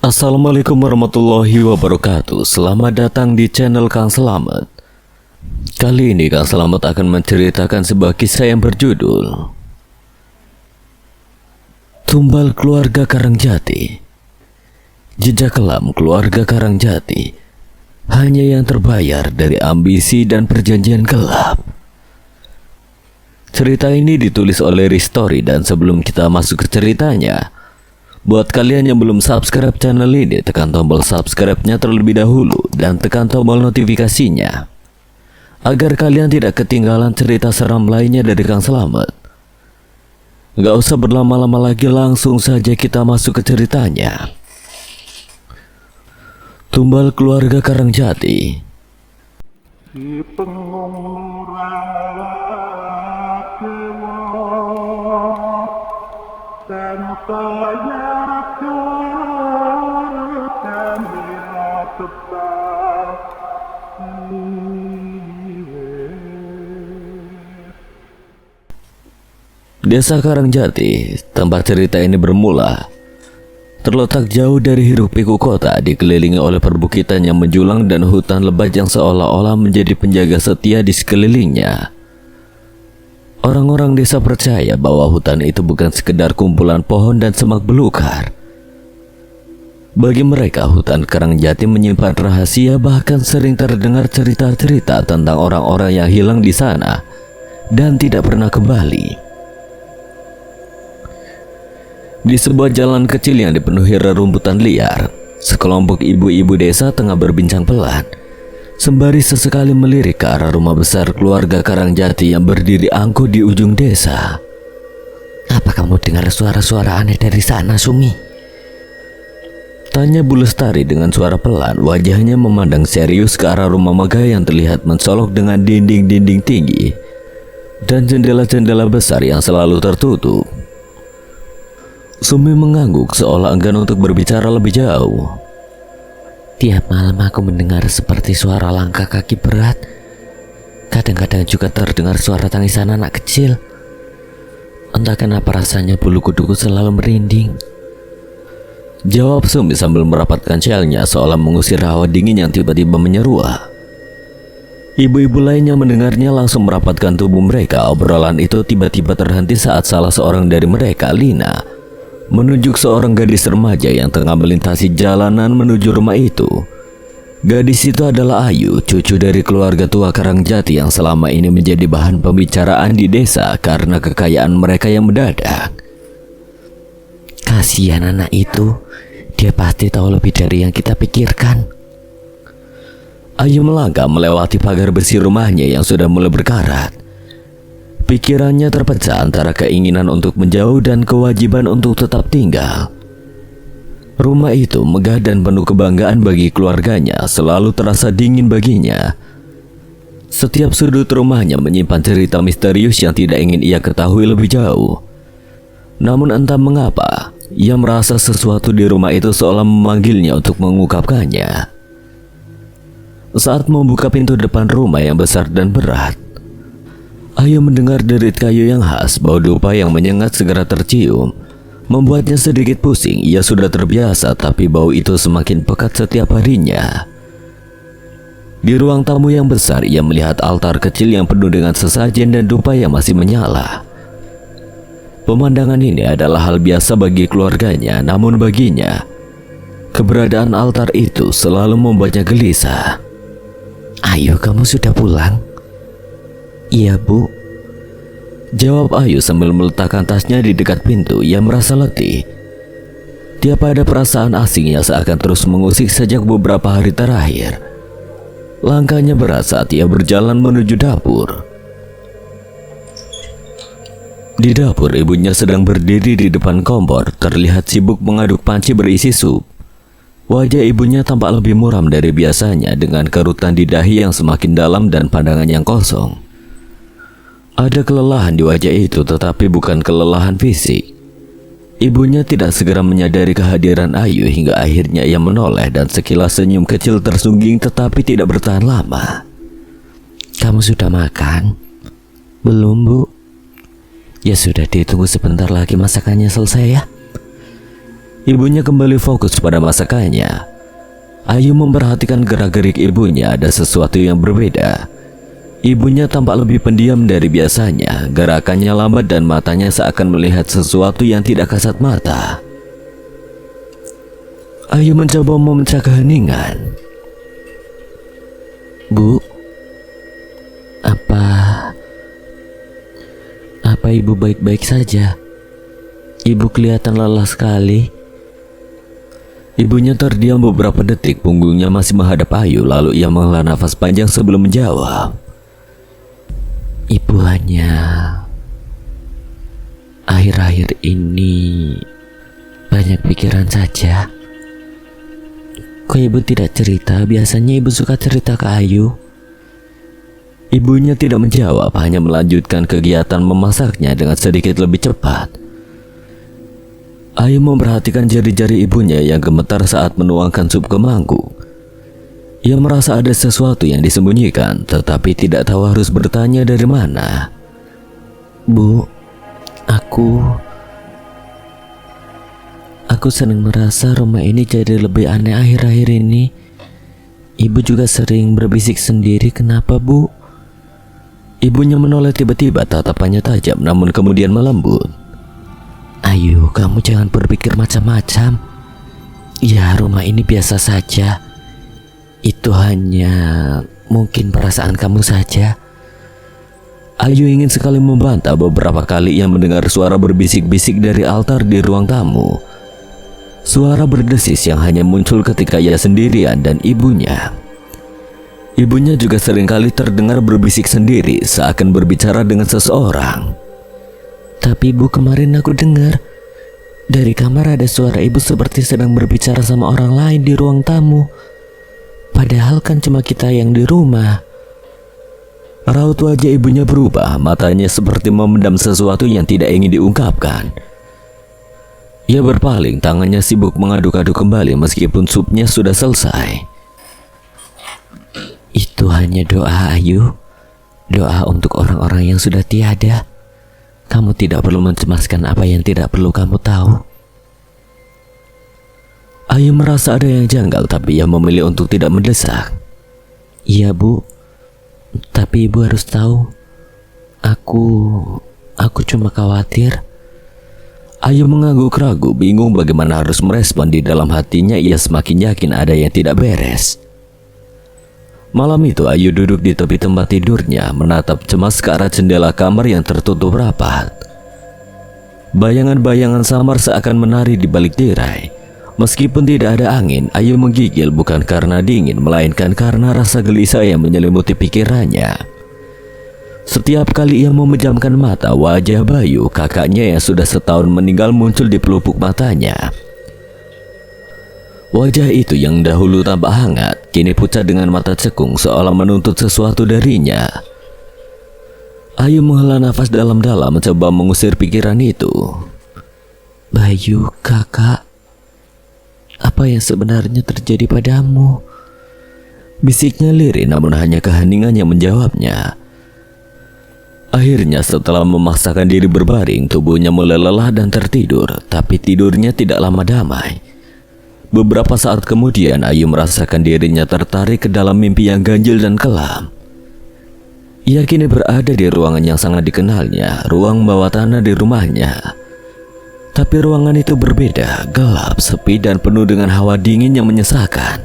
Assalamualaikum warahmatullahi wabarakatuh. Selamat datang di channel Kang Selamat. Kali ini Kang Selamat akan menceritakan sebuah kisah yang berjudul Tumbal Keluarga Karangjati. Jejak kelam keluarga Karangjati hanya yang terbayar dari ambisi dan perjanjian gelap. Cerita ini ditulis oleh Ristori, dan sebelum kita masuk ke ceritanya, buat kalian yang belum subscribe channel ini, tekan tombol subscribe-nya terlebih dahulu dan tekan tombol notifikasinya agar kalian tidak ketinggalan cerita seram lainnya dari Kang Selamat. Gak usah berlama-lama lagi, langsung saja kita masuk ke ceritanya. Tumbal Keluarga Karangjati. Si pengurang Desa Karangjati, tempat cerita ini bermula, terletak jauh dari hiruk-pikuk kota, dikelilingi oleh perbukitan yang menjulang dan hutan lebat yang seolah-olah menjadi penjaga setia di sekelilingnya. Orang-orang desa percaya bahwa hutan itu bukan sekedar kumpulan pohon dan semak belukar. Bagi mereka, hutan Karangjati menyimpan rahasia, bahkan sering terdengar cerita-cerita tentang orang-orang yang hilang di sana dan tidak pernah kembali. Di sebuah jalan kecil yang dipenuhi rerumputan liar, sekelompok ibu-ibu desa tengah berbincang pelan, sembari sesekali melirik ke arah rumah besar keluarga Karangjati yang berdiri angkuh di ujung desa. Apa kamu dengar suara-suara aneh dari sana, Sumi? Tanya Bu Lestari dengan suara pelan, wajahnya memandang serius ke arah rumah megah yang terlihat mencolok dengan dinding-dinding tinggi dan jendela-jendela besar yang selalu tertutup. Sumi mengangguk seolah enggan untuk berbicara lebih jauh. Tiap malam aku mendengar seperti suara langkah kaki berat. Kadang-kadang juga terdengar suara tangisan anak kecil. Entah kenapa rasanya bulu kuduku selalu merinding. Jawab Sumi sambil merapatkan syalnya seolah mengusir hawa dingin yang tiba-tiba menyeruak. Ibu-ibu lainnya mendengarnya langsung merapatkan tubuh mereka. Obrolan itu tiba-tiba terhenti saat salah seorang dari mereka, Lina, menunjuk seorang gadis remaja yang tengah melintasi jalanan menuju rumah itu. Gadis itu adalah Ayu, cucu dari keluarga tua Karangjati yang selama ini menjadi bahan pembicaraan di desa karena kekayaan mereka yang mendadak. Kasihan anak itu, dia pasti tahu lebih dari yang kita pikirkan. Ayu melangkah melewati pagar besi rumahnya yang sudah mulai berkarat. Pikirannya terpecah antara keinginan untuk menjauh dan kewajiban untuk tetap tinggal. Rumah itu megah dan penuh kebanggaan bagi keluarganya, selalu terasa dingin baginya. Setiap sudut rumahnya menyimpan cerita misterius yang tidak ingin ia ketahui lebih jauh. Namun entah mengapa, ia merasa sesuatu di rumah itu seolah memanggilnya untuk mengungkapkannya. Saat membuka pintu depan rumah yang besar dan berat, Ayu mendengar derit kayu yang khas. Bau dupa yang menyengat segera tercium, membuatnya sedikit pusing. Ia sudah terbiasa, tapi bau itu semakin pekat setiap harinya. Di ruang tamu yang besar, ia melihat altar kecil yang penuh dengan sesajen dan dupa yang masih menyala. Pemandangan ini adalah hal biasa bagi keluarganya, namun baginya, keberadaan altar itu selalu membuatnya gelisah. Ayo, kamu sudah pulang? Iya, Bu, jawab Ayu sambil meletakkan tasnya di dekat pintu. Ia merasa letih. Tiap ada perasaan asing yang seakan terus mengusik sejak beberapa hari terakhir. Langkahnya berat saat ia berjalan menuju dapur. Di dapur, ibunya sedang berdiri di depan kompor, terlihat sibuk mengaduk panci berisi sup. Wajah ibunya tampak lebih muram dari biasanya, dengan kerutan di dahi yang semakin dalam dan pandangan yang kosong. Ada kelelahan di wajah itu, tetapi bukan kelelahan fisik. Ibunya tidak segera menyadari kehadiran Ayu hingga akhirnya ia menoleh dan sekilas senyum kecil tersungging tetapi tidak bertahan lama. Kamu sudah makan? Belum, Bu. Ya sudah, ditunggu sebentar lagi masakannya selesai ya. Ibunya kembali fokus pada masakannya. Ayu memperhatikan gerak-gerik ibunya, ada sesuatu yang berbeda. Ibunya tampak lebih pendiam dari biasanya, gerakannya lambat dan matanya seakan melihat sesuatu yang tidak kasat mata. Ayu mencoba memecah keheningan. Bu, apa ibu baik-baik saja? Ibu kelihatan lelah sekali. Ibunya terdiam beberapa detik, punggungnya masih menghadap Ayu, lalu ia menghela nafas panjang sebelum menjawab. Ibu hanya akhir-akhir ini banyak pikiran saja. Kok ibu tidak cerita? Biasanya ibu suka cerita ke Ayu. Ibunya tidak menjawab, hanya melanjutkan kegiatan memasaknya dengan sedikit lebih cepat. Ayu memperhatikan jari-jari ibunya yang gemetar saat menuangkan sup ke mangkuk. Ia merasa ada sesuatu yang disembunyikan, tetapi tidak tahu harus bertanya dari mana. Bu, aku sering merasa rumah ini jadi lebih aneh akhir-akhir ini. Ibu juga sering berbisik sendiri, kenapa bu? Ibunya menoleh tiba-tiba, tatapannya tajam namun kemudian melembut. Ayu, kamu jangan berpikir macam-macam. Ya, rumah ini biasa saja. Itu hanya mungkin perasaan kamu saja. Ayu ingin sekali membantah, beberapa kali ia mendengar suara berbisik-bisik dari altar di ruang tamu. Suara berdesis yang hanya muncul ketika ia sendirian dan ibunya. Ibunya juga seringkali terdengar berbisik sendiri, seakan berbicara dengan seseorang. Tapi bu, kemarin aku dengar dari kamar ada suara ibu seperti sedang berbicara sama orang lain di ruang tamu. Padahal kan cuma kita yang di rumah. Raut wajah ibunya berubah, matanya seperti memendam sesuatu yang tidak ingin diungkapkan. Ia berpaling, tangannya sibuk mengaduk-aduk kembali meskipun supnya sudah selesai. Itu hanya doa, Ayu. Doa untuk orang-orang yang sudah tiada. Kamu tidak perlu mencemaskan apa yang tidak perlu kamu tahu. Ayu merasa ada yang janggal, tapi ia memilih untuk tidak mendesak. Iya bu, tapi ibu harus tahu. Aku cuma khawatir. Ayu mengangguk ragu, bingung bagaimana harus merespon. Di dalam hatinya ia semakin yakin ada yang tidak beres. Malam itu Ayu duduk di tepi tempat tidurnya, menatap cemas ke arah jendela kamar yang tertutup rapat. Bayangan-bayangan samar seakan menari di balik tirai. Meskipun tidak ada angin, Ayu menggigil bukan karena dingin, melainkan karena rasa gelisah yang menyelimuti pikirannya. Setiap kali ia memejamkan mata, wajah Bayu, kakaknya yang sudah setahun meninggal, muncul di pelupuk matanya. Wajah itu yang dahulu tampak hangat, kini pucat dengan mata cekung seolah menuntut sesuatu darinya. Ayu menghela nafas dalam-dalam mencoba mengusir pikiran itu. Bayu, kakak, apa yang sebenarnya terjadi padamu? Bisiknya lirih namun hanya keheningan yang menjawabnya. Akhirnya setelah memaksakan diri berbaring, tubuhnya mulai lelah dan tertidur, tapi tidurnya tidak lama damai. Beberapa saat kemudian Ayu merasakan dirinya tertarik ke dalam mimpi yang ganjil dan kelam. Ia kini berada di ruangan yang sangat dikenalnya, ruang bawah tanah di rumahnya. Tapi ruangan itu berbeda, gelap, sepi dan penuh dengan hawa dingin yang menyesakan.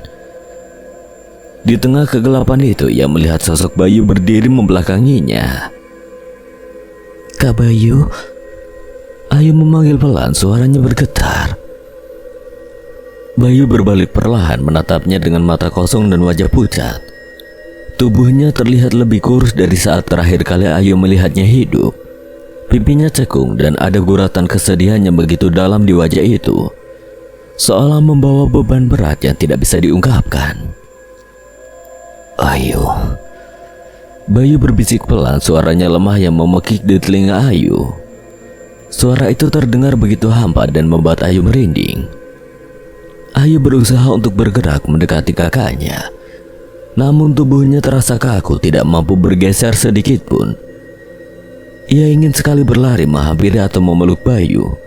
Di tengah kegelapan itu ia melihat sosok Bayu berdiri membelakanginya. Kak Bayu. Ayu memanggil pelan, suaranya bergetar. Bayu berbalik perlahan, menatapnya dengan mata kosong dan wajah pucat. Tubuhnya terlihat lebih kurus dari saat terakhir kali Ayu melihatnya hidup. Pipinya cekung dan ada guratan kesedihan yang begitu dalam di wajah itu, seolah membawa beban berat yang tidak bisa diungkapkan. Ayu. Bayu berbisik pelan, suaranya lemah yang memekik di telinga Ayu. Suara itu terdengar begitu hampa dan membuat Ayu merinding. Ayu berusaha untuk bergerak mendekati kakaknya, namun tubuhnya terasa kaku, tidak mampu bergeser sedikit pun. Ia ingin sekali berlari menghampiri atau memeluk Bayu,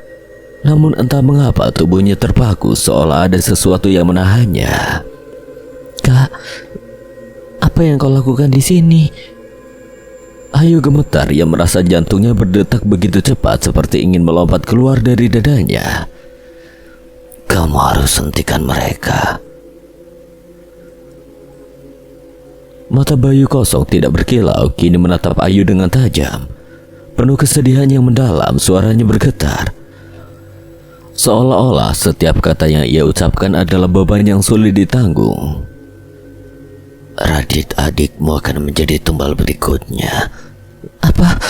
Namun entah mengapa tubuhnya terpaku seolah ada sesuatu yang menahannya. Kak, apa yang kau lakukan di sini? Ayu gemetar, ia merasa jantungnya berdetak begitu cepat seperti ingin melompat keluar dari dadanya. Kamu harus hentikan mereka. Mata Bayu kosong tidak berkilau kini menatap Ayu dengan tajam. Penuh kesedihan yang mendalam, suaranya bergetar. Seolah-olah setiap kata yang ia ucapkan adalah beban yang sulit ditanggung. Radit, adikmu akan menjadi tumbal berikutnya. Apa?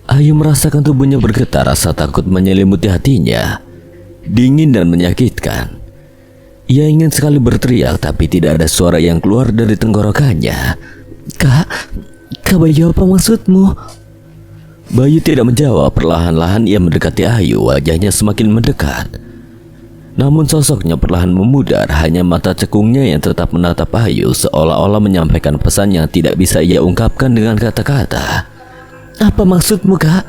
Ayu merasakan tubuhnya bergetar, rasa takut menyelimuti hatinya. Dingin dan menyakitkan. Ia ingin sekali berteriak tapi tidak ada suara yang keluar dari tenggorokannya. Kak Bayu, apa maksudmu? Bayu tidak menjawab. Perlahan-lahan ia mendekati Ayu, wajahnya semakin mendekat. Namun sosoknya perlahan memudar, hanya mata cekungnya yang tetap menatap Ayu seolah-olah menyampaikan pesan yang tidak bisa ia ungkapkan dengan kata-kata. Apa maksudmu, Kak?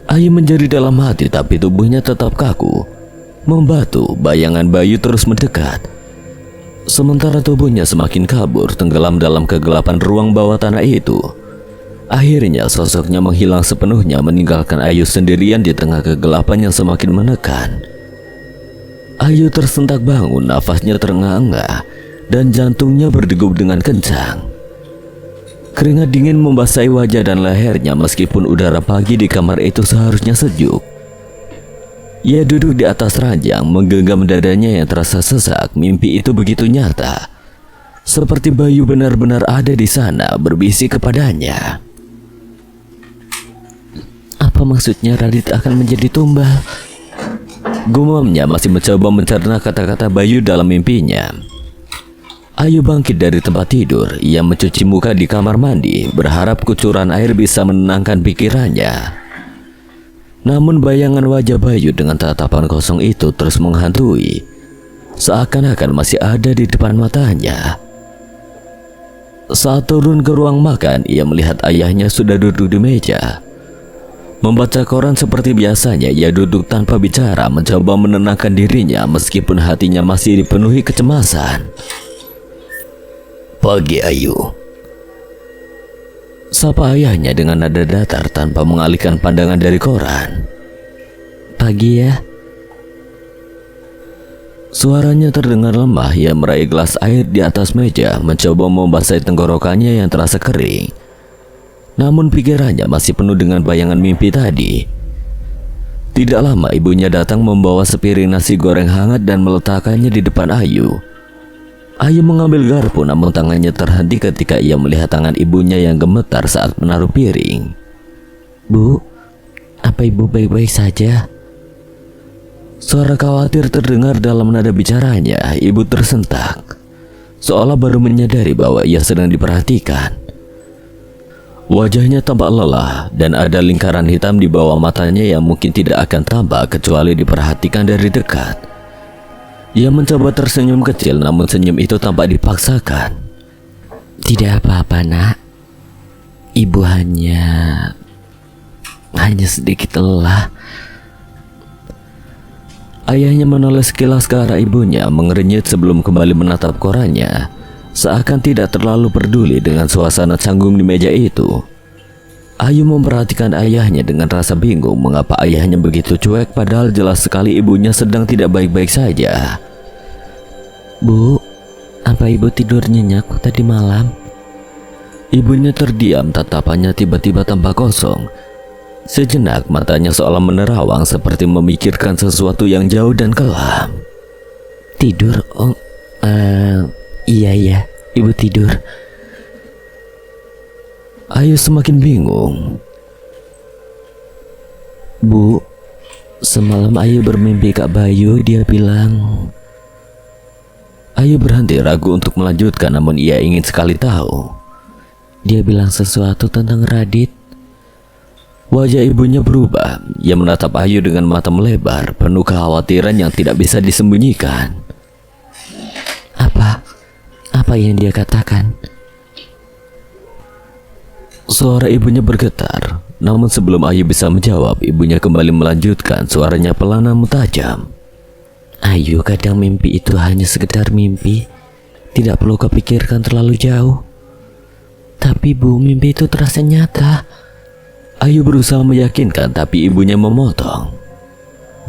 Ayu menjerit dalam hati tapi tubuhnya tetap kaku. Membatu, bayangan Bayu terus mendekat. Sementara tubuhnya semakin kabur, tenggelam dalam kegelapan ruang bawah tanah itu. Akhirnya sosoknya menghilang sepenuhnya, meninggalkan Ayu sendirian di tengah kegelapan yang semakin menekan. Ayu tersentak bangun, nafasnya terengah-engah dan jantungnya berdegup dengan kencang. Keringat dingin membasahi wajah dan lehernya meskipun udara pagi di kamar itu seharusnya sejuk. Ia duduk di atas ranjang, menggenggam dadanya yang terasa sesak. Mimpi itu begitu nyata, seperti Bayu benar-benar ada di sana, berbisik kepadanya. Apa maksudnya Radit akan menjadi tumbal? Gumamnya masih mencoba mencerna kata-kata Bayu dalam mimpinya. Ayu bangkit dari tempat tidur. Ia mencuci muka di kamar mandi, berharap kucuran air bisa menenangkan pikirannya. Namun bayangan wajah Bayu dengan tatapan kosong itu terus menghantui, seakan-akan masih ada di depan matanya. Saat turun ke ruang makan, ia melihat ayahnya sudah duduk di meja. Membaca koran seperti biasanya, ia duduk tanpa bicara, mencoba menenangkan dirinya meskipun hatinya masih dipenuhi kecemasan. Pagi, Ayu. Sapa ayahnya dengan nada datar tanpa mengalihkan pandangan dari koran. Pagi ya. Suaranya terdengar lemah. Ia meraih gelas air di atas meja, mencoba membasahi tenggorokannya yang terasa kering. Namun pikirannya masih penuh dengan bayangan mimpi tadi. Tidak lama ibunya datang membawa sepiring nasi goreng hangat dan meletakkannya di depan Ayu. Ayu mengambil garpu, namun tangannya terhenti ketika ia melihat tangan ibunya yang gemetar saat menaruh piring. Bu, apa ibu baik-baik saja? Suara khawatir terdengar dalam nada bicaranya. Ibu tersentak, seolah baru menyadari bahwa ia sedang diperhatikan. Wajahnya tampak lelah dan ada lingkaran hitam di bawah matanya yang mungkin tidak akan tampak kecuali diperhatikan dari dekat. Ia mencoba tersenyum kecil, namun senyum itu tampak dipaksakan. Tidak apa-apa, Nak. Ibu hanya sedikit lelah. Ayahnya menoleh sekilas ke arah ibunya, mengernyit sebelum kembali menatap korannya, seakan tidak terlalu peduli dengan suasana canggung di meja itu. Ayu memperhatikan ayahnya dengan rasa bingung mengapa ayahnya begitu cuek padahal jelas sekali ibunya sedang tidak baik-baik saja. Bu, apa ibu tidur nyenyak tadi malam? Ibunya terdiam, tatapannya tiba-tiba tampak kosong. Sejenak matanya seolah menerawang seperti memikirkan sesuatu yang jauh dan kelam. Tidur? Oh, iya, ibu tidur. Ayu semakin bingung. Bu, semalam Ayu bermimpi Kak Bayu. Dia bilang... Ayu berhenti ragu untuk melanjutkan, namun ia ingin sekali tahu. Dia bilang sesuatu tentang Radit. Wajah ibunya berubah. Ia menatap Ayu dengan mata melebar, penuh kekhawatiran yang tidak bisa disembunyikan. Apa yang dia katakan? Suara ibunya bergetar. Namun sebelum Ayu bisa menjawab, ibunya kembali melanjutkan, suaranya pelan namun tajam. Ayu, kadang mimpi itu hanya sekedar mimpi. Tidak perlu kepikirkan terlalu jauh. Tapi Bu, mimpi itu terasa nyata. Ayu berusaha meyakinkan, tapi ibunya memotong.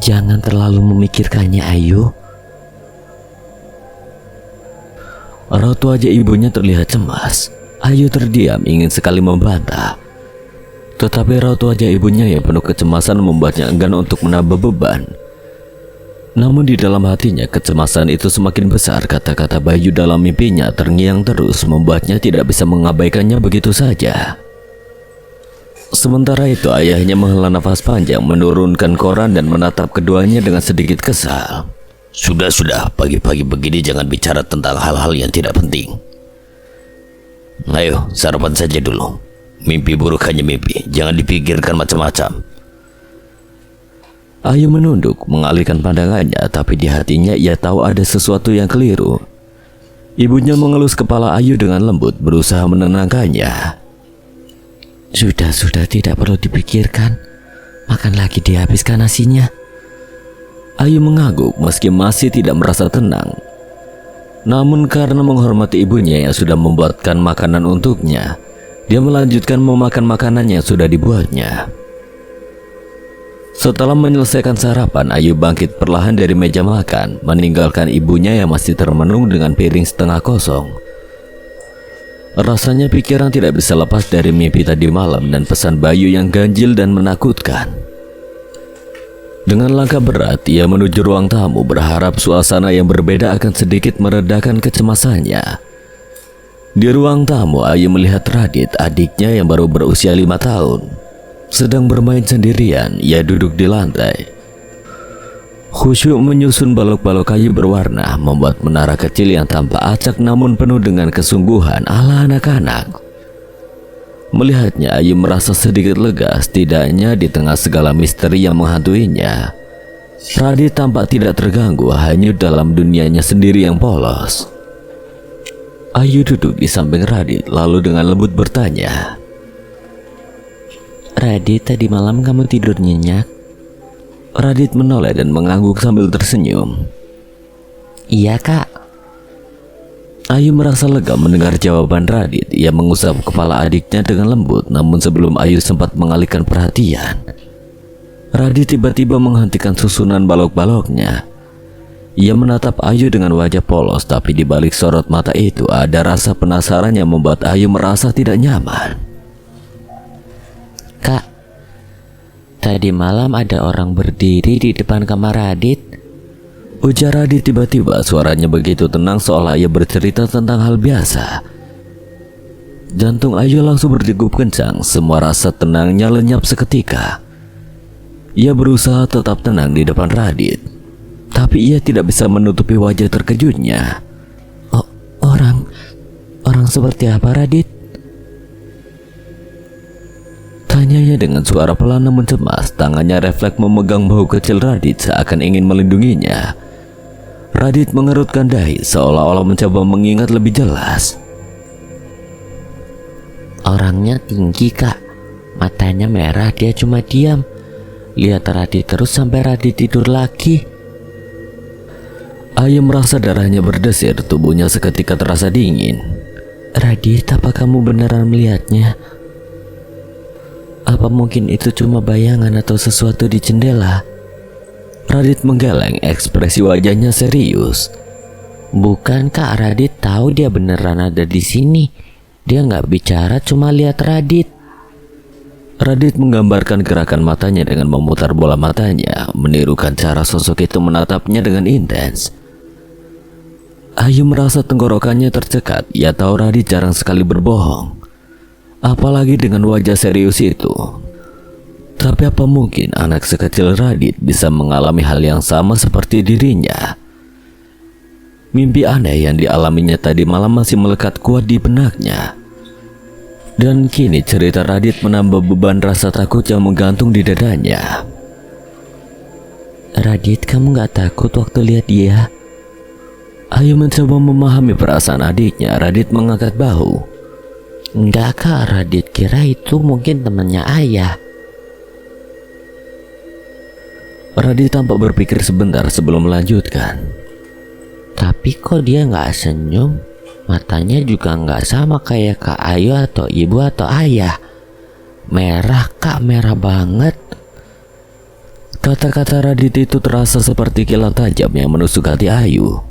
Jangan terlalu memikirkannya, Ayu. Raut wajah ibunya terlihat cemas. Ayu terdiam, ingin sekali membantah. Tetapi raut wajah ibunya yang penuh kecemasan membuatnya enggan untuk menambah beban. Namun di dalam hatinya kecemasan itu semakin besar. Kata-kata Bayu dalam mimpinya terngiang terus, membuatnya tidak bisa mengabaikannya begitu saja. Sementara itu ayahnya menghela nafas panjang, menurunkan koran dan menatap keduanya dengan sedikit kesal. Sudah, pagi-pagi begini jangan bicara tentang hal-hal yang tidak penting. Ayo, sarapan saja dulu. Mimpi buruk hanya mimpi, jangan dipikirkan macam-macam. Ayu menunduk, mengalihkan pandangannya, tapi di hatinya ia tahu ada sesuatu yang keliru. Ibunya mengelus kepala Ayu dengan lembut, berusaha menenangkannya. Sudah, tidak perlu dipikirkan. Makan lagi, dihabiskan nasinya. Ayu mengangguk meski masih tidak merasa tenang. Namun karena menghormati ibunya yang sudah membuatkan makanan untuknya, dia melanjutkan memakan makanan yang sudah dibuatnya. Setelah menyelesaikan sarapan, Ayu bangkit perlahan dari meja makan, meninggalkan ibunya yang masih termenung dengan piring setengah kosong. Rasanya pikiran tidak bisa lepas dari mimpi tadi malam dan pesan Bayu yang ganjil dan menakutkan. Dengan langkah berat, ia menuju ruang tamu, berharap suasana yang berbeda akan sedikit meredakan kecemasannya. Di ruang tamu, Ayu melihat Radit, adiknya yang baru berusia 5 tahun. Sedang bermain sendirian, ia duduk di lantai. Khusyuk menyusun balok-balok kayu berwarna, membuat menara kecil yang tampak acak namun penuh dengan kesungguhan ala anak-anak. Melihatnya, Ayu merasa sedikit lega, setidaknya di tengah segala misteri yang menghantuinya. Radit tampak tidak terganggu, hanyut dalam dunianya sendiri yang polos. Ayu duduk di samping Radit, lalu dengan lembut bertanya, Radit, tadi malam kamu tidur nyenyak? Radit menoleh dan mengangguk sambil tersenyum. Iya, Kak. Ayu merasa lega mendengar jawaban Radit. Ia mengusap kepala adiknya dengan lembut, namun sebelum Ayu sempat mengalihkan perhatian, Radit tiba-tiba menghentikan susunan balok-baloknya. Ia menatap Ayu dengan wajah polos, tapi di balik sorot mata itu ada rasa penasaran yang membuat Ayu merasa tidak nyaman. Kak, tadi malam ada orang berdiri di depan kamar Radit. Ujar Radit tiba-tiba, suaranya begitu tenang seolah ia bercerita tentang hal biasa. Jantung Ayu langsung berdegup kencang, semua rasa tenangnya lenyap seketika. Ia berusaha tetap tenang di depan Radit, tapi ia tidak bisa menutupi wajah terkejutnya. Oh, orang seperti apa, Radit? Tanyanya dengan suara pelan namun cemas. Tangannya refleks memegang bahu kecil Radit seakan ingin melindunginya. Radit mengerutkan dahi seolah-olah mencoba mengingat lebih jelas. Orangnya tinggi, Kak. Matanya merah, dia cuma diam. Lihat Radit terus sampai Radit tidur lagi. Ayu merasa darahnya berdesir, tubuhnya seketika terasa dingin. Radit, apa kamu beneran melihatnya? Apa mungkin itu cuma bayangan atau sesuatu di jendela? Radit menggeleng, ekspresi wajahnya serius. Bukan, Kak. Radit tahu dia beneran ada di sini. Dia nggak bicara, cuma lihat Radit. Radit menggambarkan gerakan matanya dengan memutar bola matanya, menirukan cara sosok itu menatapnya dengan intens. Ayu merasa tenggorokannya tercekat. Ia tahu Radit jarang sekali berbohong, apalagi dengan wajah serius itu. Tapi apa mungkin anak sekecil Radit bisa mengalami hal yang sama seperti dirinya? Mimpi aneh yang dialaminya tadi malam masih melekat kuat di benaknya. Dan kini cerita Radit menambah beban rasa takut yang menggantung di dadanya. Radit, kamu gak takut waktu lihat dia? Ayu mencoba memahami perasaan adiknya. Radit mengangkat bahu. Enggak kak, Radit kira itu mungkin temannya ayah. Radit tampak berpikir sebentar sebelum melanjutkan. Tapi kok dia nggak senyum? Matanya juga nggak sama kayak Kak Ayu atau ibu atau ayah. Merah kak, merah banget. Kata-kata Radit itu terasa seperti kilat tajam yang menusuk hati Ayu.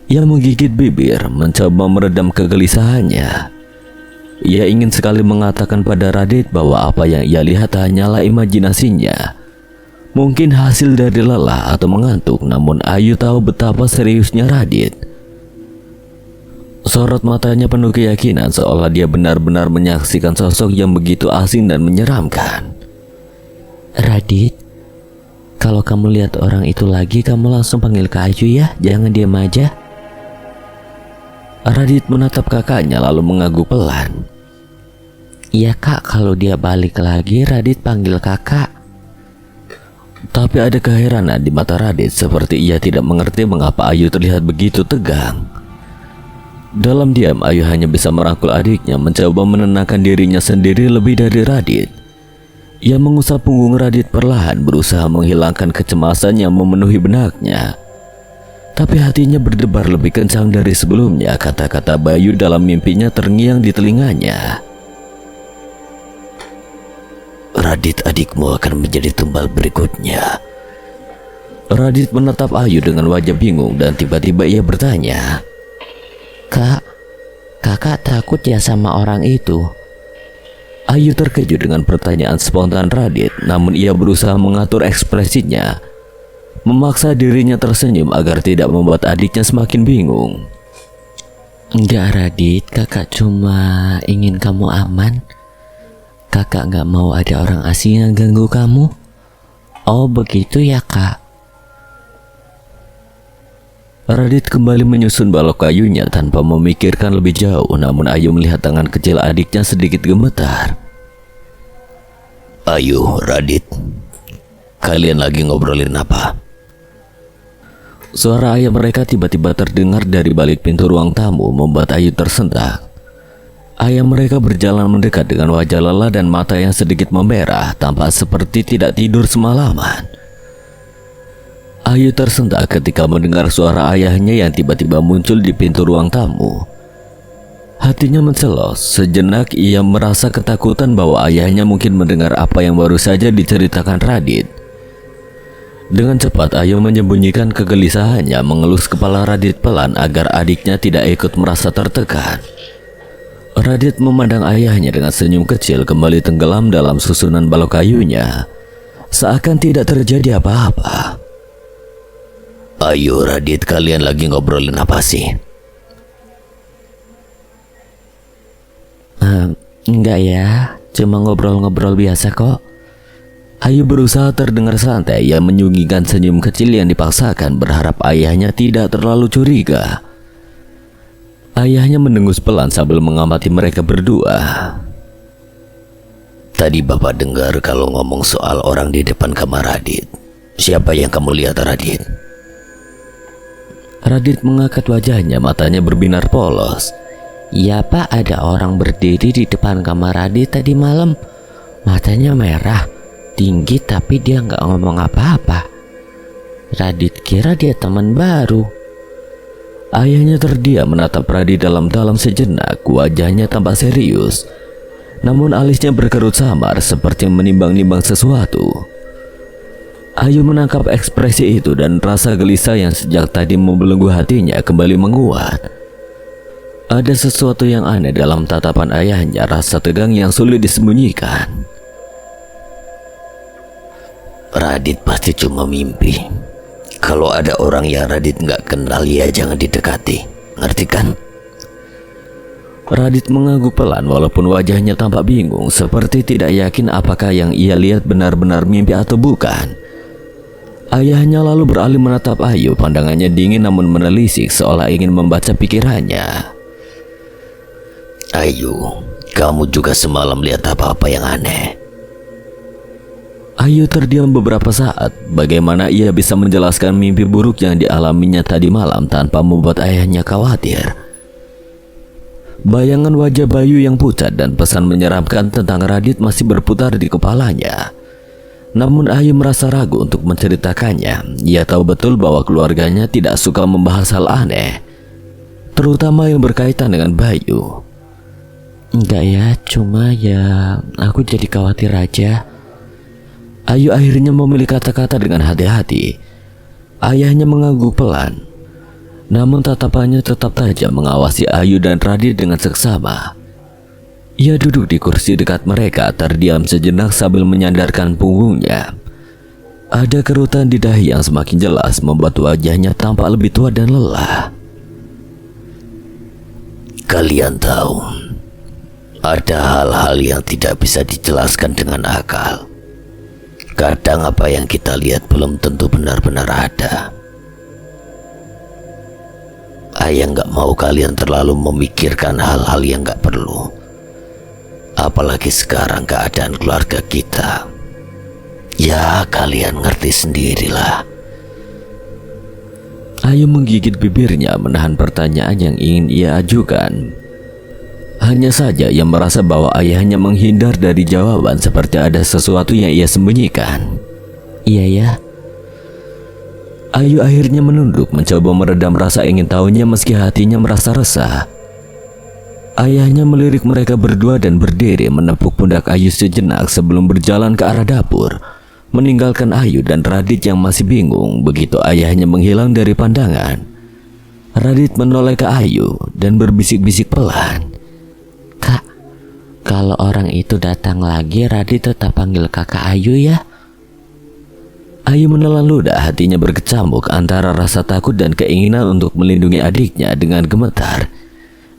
Ia menggigit bibir, mencoba meredam kegelisahannya. Ia ingin sekali mengatakan pada Radit bahwa apa yang ia lihat hanyalah imajinasinya. Mungkin hasil dari lelah atau mengantuk, namun Ayu tahu betapa seriusnya Radit. Sorot matanya penuh keyakinan seolah dia benar-benar menyaksikan sosok yang begitu asing dan menyeramkan. Radit, kalau kamu lihat orang itu lagi, kamu langsung panggil Kak Ayu ya, jangan diam aja. Radit menatap kakaknya lalu mengangguk pelan. Iya kak, kalau dia balik lagi, Radit panggil kakak. Tapi ada keheranan di mata Radit, seperti ia tidak mengerti mengapa Ayu terlihat begitu tegang. Dalam diam, Ayu hanya bisa merangkul adiknya, mencoba menenangkan dirinya sendiri lebih dari Radit. Ia mengusap punggung Radit perlahan, berusaha menghilangkan kecemasan yang memenuhi benaknya. Tapi hatinya berdebar lebih kencang dari sebelumnya. Kata-kata Bayu dalam mimpinya terngiang di telinganya. Radit, adikmu akan menjadi tumbal berikutnya. Radit menatap Ayu dengan wajah bingung dan tiba-tiba ia bertanya, Kak, kakak takut ya sama orang itu? Ayu terkejut dengan pertanyaan spontan Radit, namun ia berusaha mengatur ekspresinya, memaksa dirinya tersenyum agar tidak membuat adiknya semakin bingung. Enggak Radit, kakak cuma ingin kamu aman. Kakak gak mau ada orang asing yang ganggu kamu. Oh begitu ya kak. Radit kembali menyusun balok kayunya tanpa memikirkan lebih jauh, namun Ayu melihat tangan kecil adiknya sedikit gemetar. Ayu, Radit, kalian lagi ngobrolin apa? Suara ayah mereka tiba-tiba terdengar dari balik pintu ruang tamu, membuat Ayu tersentak. Ayah mereka berjalan mendekat dengan wajah lelah dan mata yang sedikit memerah, tampak seperti tidak tidur semalaman. Ayu tersentak ketika mendengar suara ayahnya yang tiba-tiba muncul di pintu ruang tamu. Hatinya mencelos, sejenak ia merasa ketakutan bahwa ayahnya mungkin mendengar apa yang baru saja diceritakan Radit. Dengan cepat Ayu menyembunyikan kegelisahannya, mengelus kepala Radit pelan agar adiknya tidak ikut merasa tertekan. Radit memandang ayahnya dengan senyum kecil kembali tenggelam dalam susunan balok kayunya, seakan tidak terjadi apa-apa. Ayo Radit, kalian lagi ngobrolin apa sih? Enggak ya, cuma ngobrol-ngobrol biasa kok. Ayu berusaha terdengar santai, ia menyungikan senyum kecil yang dipaksakan, berharap ayahnya tidak terlalu curiga. Ayahnya mendengus pelan sambil mengamati mereka berdua. Tadi bapak dengar kalau ngomong soal orang di depan kamar Radit. Siapa yang kamu lihat, Radit? Radit mengangkat wajahnya, matanya berbinar polos. Ya pak, ada orang berdiri di depan kamar Radit tadi malam. Matanya merah, tinggi tapi dia nggak ngomong apa-apa. Radit kira dia teman baru. Ayahnya terdiam menatap Radit dalam-dalam sejenak, wajahnya tampak serius. Namun alisnya berkerut samar seperti menimbang-nimbang sesuatu. Ayu menangkap ekspresi itu dan rasa gelisah yang sejak tadi membelenggu hatinya kembali menguat. Ada sesuatu yang aneh dalam tatapan ayahnya, rasa tegang yang sulit disembunyikan. Radit pasti cuma mimpi. Kalau ada orang yang Radit nggak kenal, ya jangan didekati. Ngerti kan? Radit mengangguk pelan walaupun wajahnya tampak bingung, seperti tidak yakin apakah yang ia lihat benar-benar mimpi atau bukan. Ayahnya lalu beralih menatap Ayu, pandangannya dingin namun menelisik seolah ingin membaca pikirannya. Ayu, kamu juga semalam lihat apa-apa yang aneh? Ayu terdiam beberapa saat. Bagaimana ia bisa menjelaskan mimpi buruk yang dialaminya tadi malam tanpa membuat ayahnya khawatir? Bayangan wajah Bayu yang pucat dan pesan menyeramkan tentang Radit masih berputar di kepalanya. Namun Ayu merasa ragu untuk menceritakannya. Ia tahu betul bahwa keluarganya tidak suka membahas hal aneh, terutama yang berkaitan dengan Bayu. Enggak ya, cuma ya aku jadi khawatir aja. Ayu akhirnya memilih kata-kata dengan hati-hati. Ayahnya mengangguk pelan, namun tatapannya tetap tajam mengawasi Ayu dan Radit dengan seksama. Ia duduk di kursi dekat mereka, terdiam sejenak sambil menyandarkan punggungnya. Ada kerutan di dahi yang semakin jelas membuat wajahnya tampak lebih tua dan lelah. Kalian tahu, ada hal-hal yang tidak bisa dijelaskan dengan akal. Kadang apa yang kita lihat belum tentu benar-benar ada. Ayah nggak mau kalian terlalu memikirkan hal-hal yang nggak perlu. Apalagi sekarang keadaan keluarga kita. Ya, kalian ngerti sendirilah. Ayu menggigit bibirnya menahan pertanyaan yang ingin ia ajukan. Hanya saja ia merasa bahwa ayahnya menghindar dari jawaban seperti ada sesuatu yang ia sembunyikan. Iya ya. Ayu akhirnya menunduk mencoba meredam rasa ingin tahunya meski hatinya merasa resah. Ayahnya melirik mereka berdua dan berdiri menepuk pundak Ayu sejenak sebelum berjalan ke arah dapur, meninggalkan Ayu dan Radit yang masih bingung begitu ayahnya menghilang dari pandangan. Radit menoleh ke Ayu dan berbisik-bisik pelan. Kak, kalau orang itu datang lagi, Radit tetap panggil kakak Ayu ya? Ayu menelan ludah, hatinya berkecamuk antara rasa takut dan keinginan untuk melindungi adiknya. Dengan gemetar,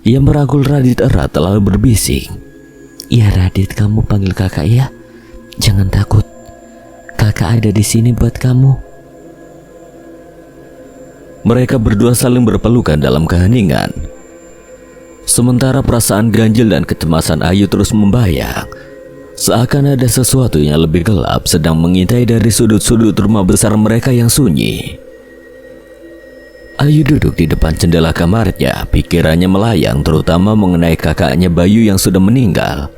ia merangkul Radit erat lalu berbisik. Iya Radit, kamu panggil kakak ya. Jangan takut, kakak ada di sini buat kamu. Mereka berdua saling berpelukan dalam keheningan. Sementara perasaan ganjil dan kecemasan Ayu terus membayang. Seakan ada sesuatu yang lebih gelap sedang mengintai dari sudut-sudut rumah besar mereka yang sunyi. Ayu duduk di depan jendela kamarnya, pikirannya melayang terutama mengenai kakaknya Bayu yang sudah meninggal.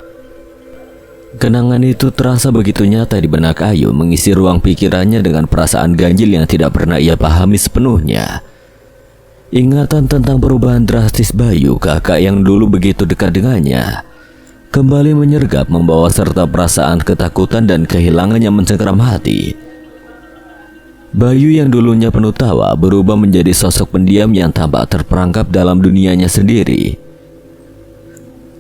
Kenangan itu terasa begitu nyata di benak Ayu, mengisi ruang pikirannya dengan perasaan ganjil yang tidak pernah ia pahami sepenuhnya. Ingatan tentang perubahan drastis Bayu, kakak yang dulu begitu dekat dengannya, kembali menyergap membawa serta perasaan ketakutan dan kehilangan yang mencengkeram hati. Bayu yang dulunya penuh tawa berubah menjadi sosok pendiam yang tampak terperangkap dalam dunianya sendiri.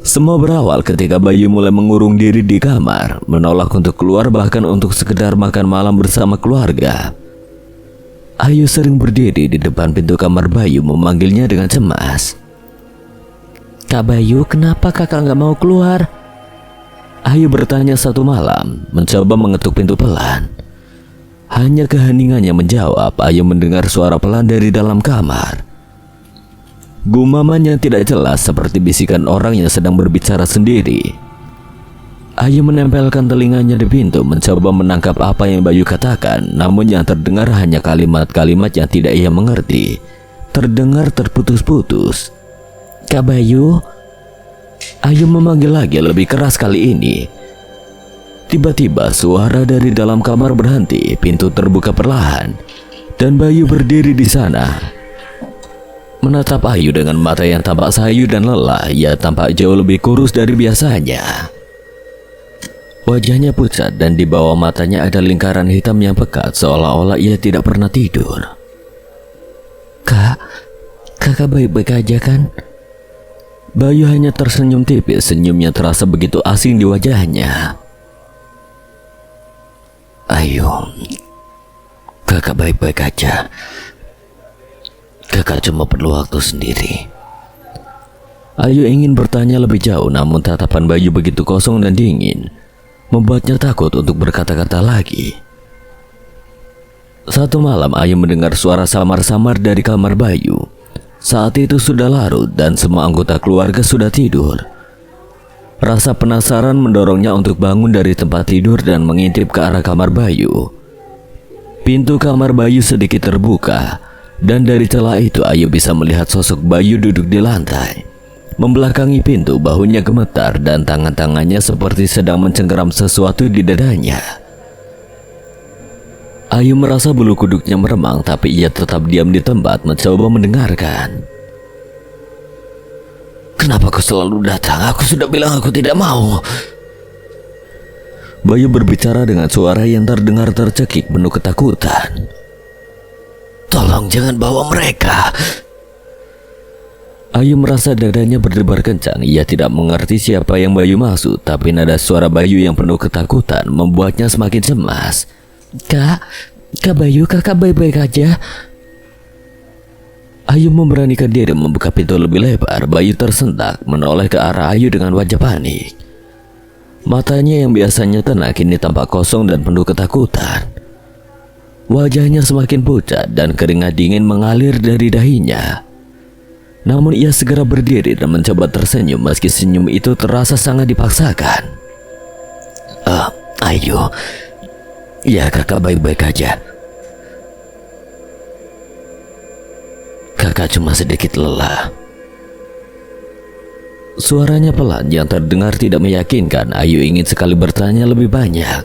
Semua berawal ketika Bayu mulai mengurung diri di kamar, menolak untuk keluar bahkan untuk sekedar makan malam bersama keluarga. Ayu sering berdiri di depan pintu kamar Bayu memanggilnya dengan cemas. Kak Bayu, kenapa kakak nggak mau keluar? Ayu bertanya satu malam, mencoba mengetuk pintu pelan. Hanya keheningannya menjawab. Ayu mendengar suara pelan dari dalam kamar. Gumaman yang tidak jelas seperti bisikan orang yang sedang berbicara sendiri. Ayu menempelkan telinganya di pintu mencoba menangkap apa yang Bayu katakan, namun yang terdengar hanya kalimat-kalimat yang tidak ia mengerti. Terdengar terputus-putus. Kak Bayu. Ayu memanggil lagi lebih keras kali ini. Tiba-tiba suara dari dalam kamar berhenti, pintu terbuka perlahan, dan Bayu berdiri di sana. Menatap Ayu dengan mata yang tampak sayu dan lelah, ia tampak jauh lebih kurus dari biasanya. Wajahnya pucat dan di bawah matanya ada lingkaran hitam yang pekat seolah-olah ia tidak pernah tidur. Kak, kakak baik-baik aja kan? Bayu hanya tersenyum tipis, senyumnya terasa begitu asing di wajahnya. Ayu, kakak baik-baik aja. Kakak cuma perlu waktu sendiri. Ayu ingin bertanya lebih jauh, namun tatapan Bayu begitu kosong dan dingin, membuatnya takut untuk berkata-kata lagi. Satu malam Ayu mendengar suara samar-samar dari kamar Bayu. Saat itu sudah larut dan semua anggota keluarga sudah tidur. Rasa penasaran mendorongnya untuk bangun dari tempat tidur dan mengintip ke arah kamar Bayu. Pintu kamar Bayu sedikit terbuka, dan dari celah itu Ayu bisa melihat sosok Bayu duduk di lantai. Membelakangi pintu, bahunya gemetar dan tangan-tangannya seperti sedang mencengkeram sesuatu di dadanya. Ayu merasa bulu kuduknya meremang, tapi ia tetap diam di tempat mencoba mendengarkan. "Kenapa kau selalu datang? Aku sudah bilang aku tidak mau." Bayu berbicara dengan suara yang terdengar tercekik penuh ketakutan. "Tolong jangan bawa mereka." Ayu merasa dadanya berdebar kencang. Ia tidak mengerti siapa yang Bayu maksud, tapi nada suara Bayu yang penuh ketakutan membuatnya semakin cemas. Kak Bayu, kakak baik-baik aja?" Ayu memberanikan diri membuka pintu lebih lebar. Bayu tersentak menoleh ke arah Ayu dengan wajah panik. Matanya yang biasanya tenang kini tampak kosong dan penuh ketakutan. Wajahnya semakin pucat dan keringat dingin mengalir dari dahinya. Namun ia segera berdiri dan mencoba tersenyum meski senyum itu terasa sangat dipaksakan. Ayu, ya kakak baik-baik aja. Kakak cuma sedikit lelah." Suaranya pelan yang terdengar tidak meyakinkan. Ayu ingin sekali bertanya lebih banyak,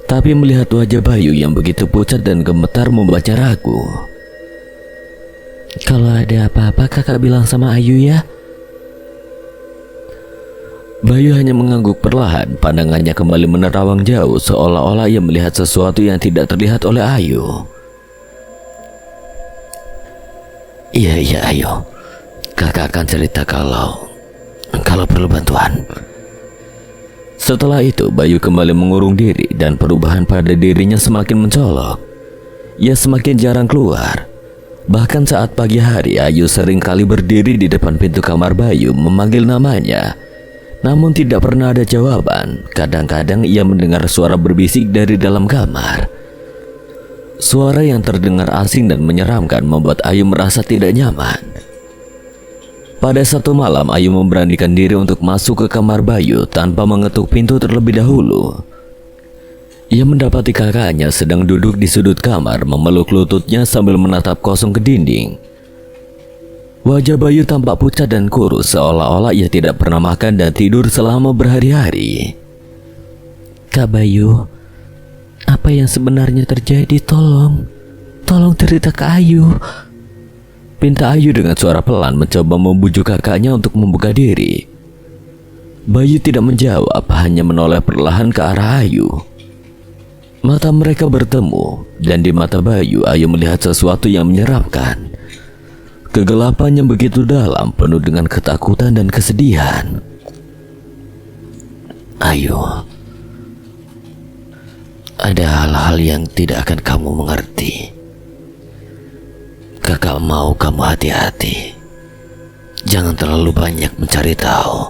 tapi melihat wajah Bayu yang begitu pucat dan gemetar membuatnya ragu. "Kalau ada apa-apa kakak bilang sama Ayu ya." Bayu hanya mengangguk perlahan. Pandangannya kembali menerawang jauh, seolah-olah ia melihat sesuatu yang tidak terlihat oleh Ayu. Iya Ayu, kakak akan cerita kalau perlu bantuan." Setelah itu Bayu kembali mengurung diri dan perubahan pada dirinya semakin mencolok. Ia semakin jarang keluar. Bahkan saat pagi hari, Ayu sering kali berdiri di depan pintu kamar Bayu memanggil namanya. Namun tidak pernah ada jawaban. Kadang-kadang ia mendengar suara berbisik dari dalam kamar. Suara yang terdengar asing dan menyeramkan membuat Ayu merasa tidak nyaman. Pada satu malam, Ayu memberanikan diri untuk masuk ke kamar Bayu tanpa mengetuk pintu terlebih dahulu. Ia mendapati kakaknya sedang duduk di sudut kamar memeluk lututnya sambil menatap kosong ke dinding. Wajah Bayu tampak pucat dan kurus, seolah-olah ia tidak pernah makan dan tidur selama berhari-hari. "Kak Bayu, apa yang sebenarnya terjadi? Tolong cerita ke Ayu." Pinta Ayu dengan suara pelan mencoba membujuk kakaknya untuk membuka diri. Bayu tidak menjawab, hanya menoleh perlahan ke arah Ayu. Mata mereka bertemu, dan di mata Bayu, Ayu melihat sesuatu yang menyeramkan. Kegelapan yang begitu dalam, penuh dengan ketakutan dan kesedihan. "Ayu, ada hal-hal yang tidak akan kamu mengerti. Kakak mau kamu hati-hati. Jangan terlalu banyak mencari tahu."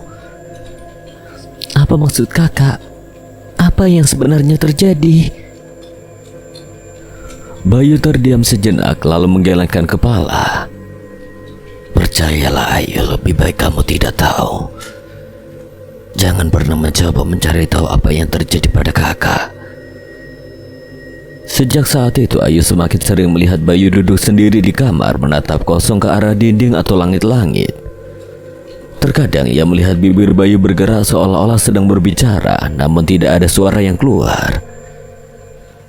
"Apa maksud kakak? Apa yang sebenarnya terjadi?" Bayu terdiam sejenak lalu menggelengkan kepala. "Percayalah Ayu, lebih baik kamu tidak tahu. Jangan pernah mencoba mencari tahu apa yang terjadi pada kakak." Sejak saat itu Ayu semakin sering melihat Bayu duduk sendiri di kamar menatap kosong ke arah dinding atau langit-langit. Terkadang ia melihat bibir Bayu bergerak seolah-olah sedang berbicara, namun tidak ada suara yang keluar.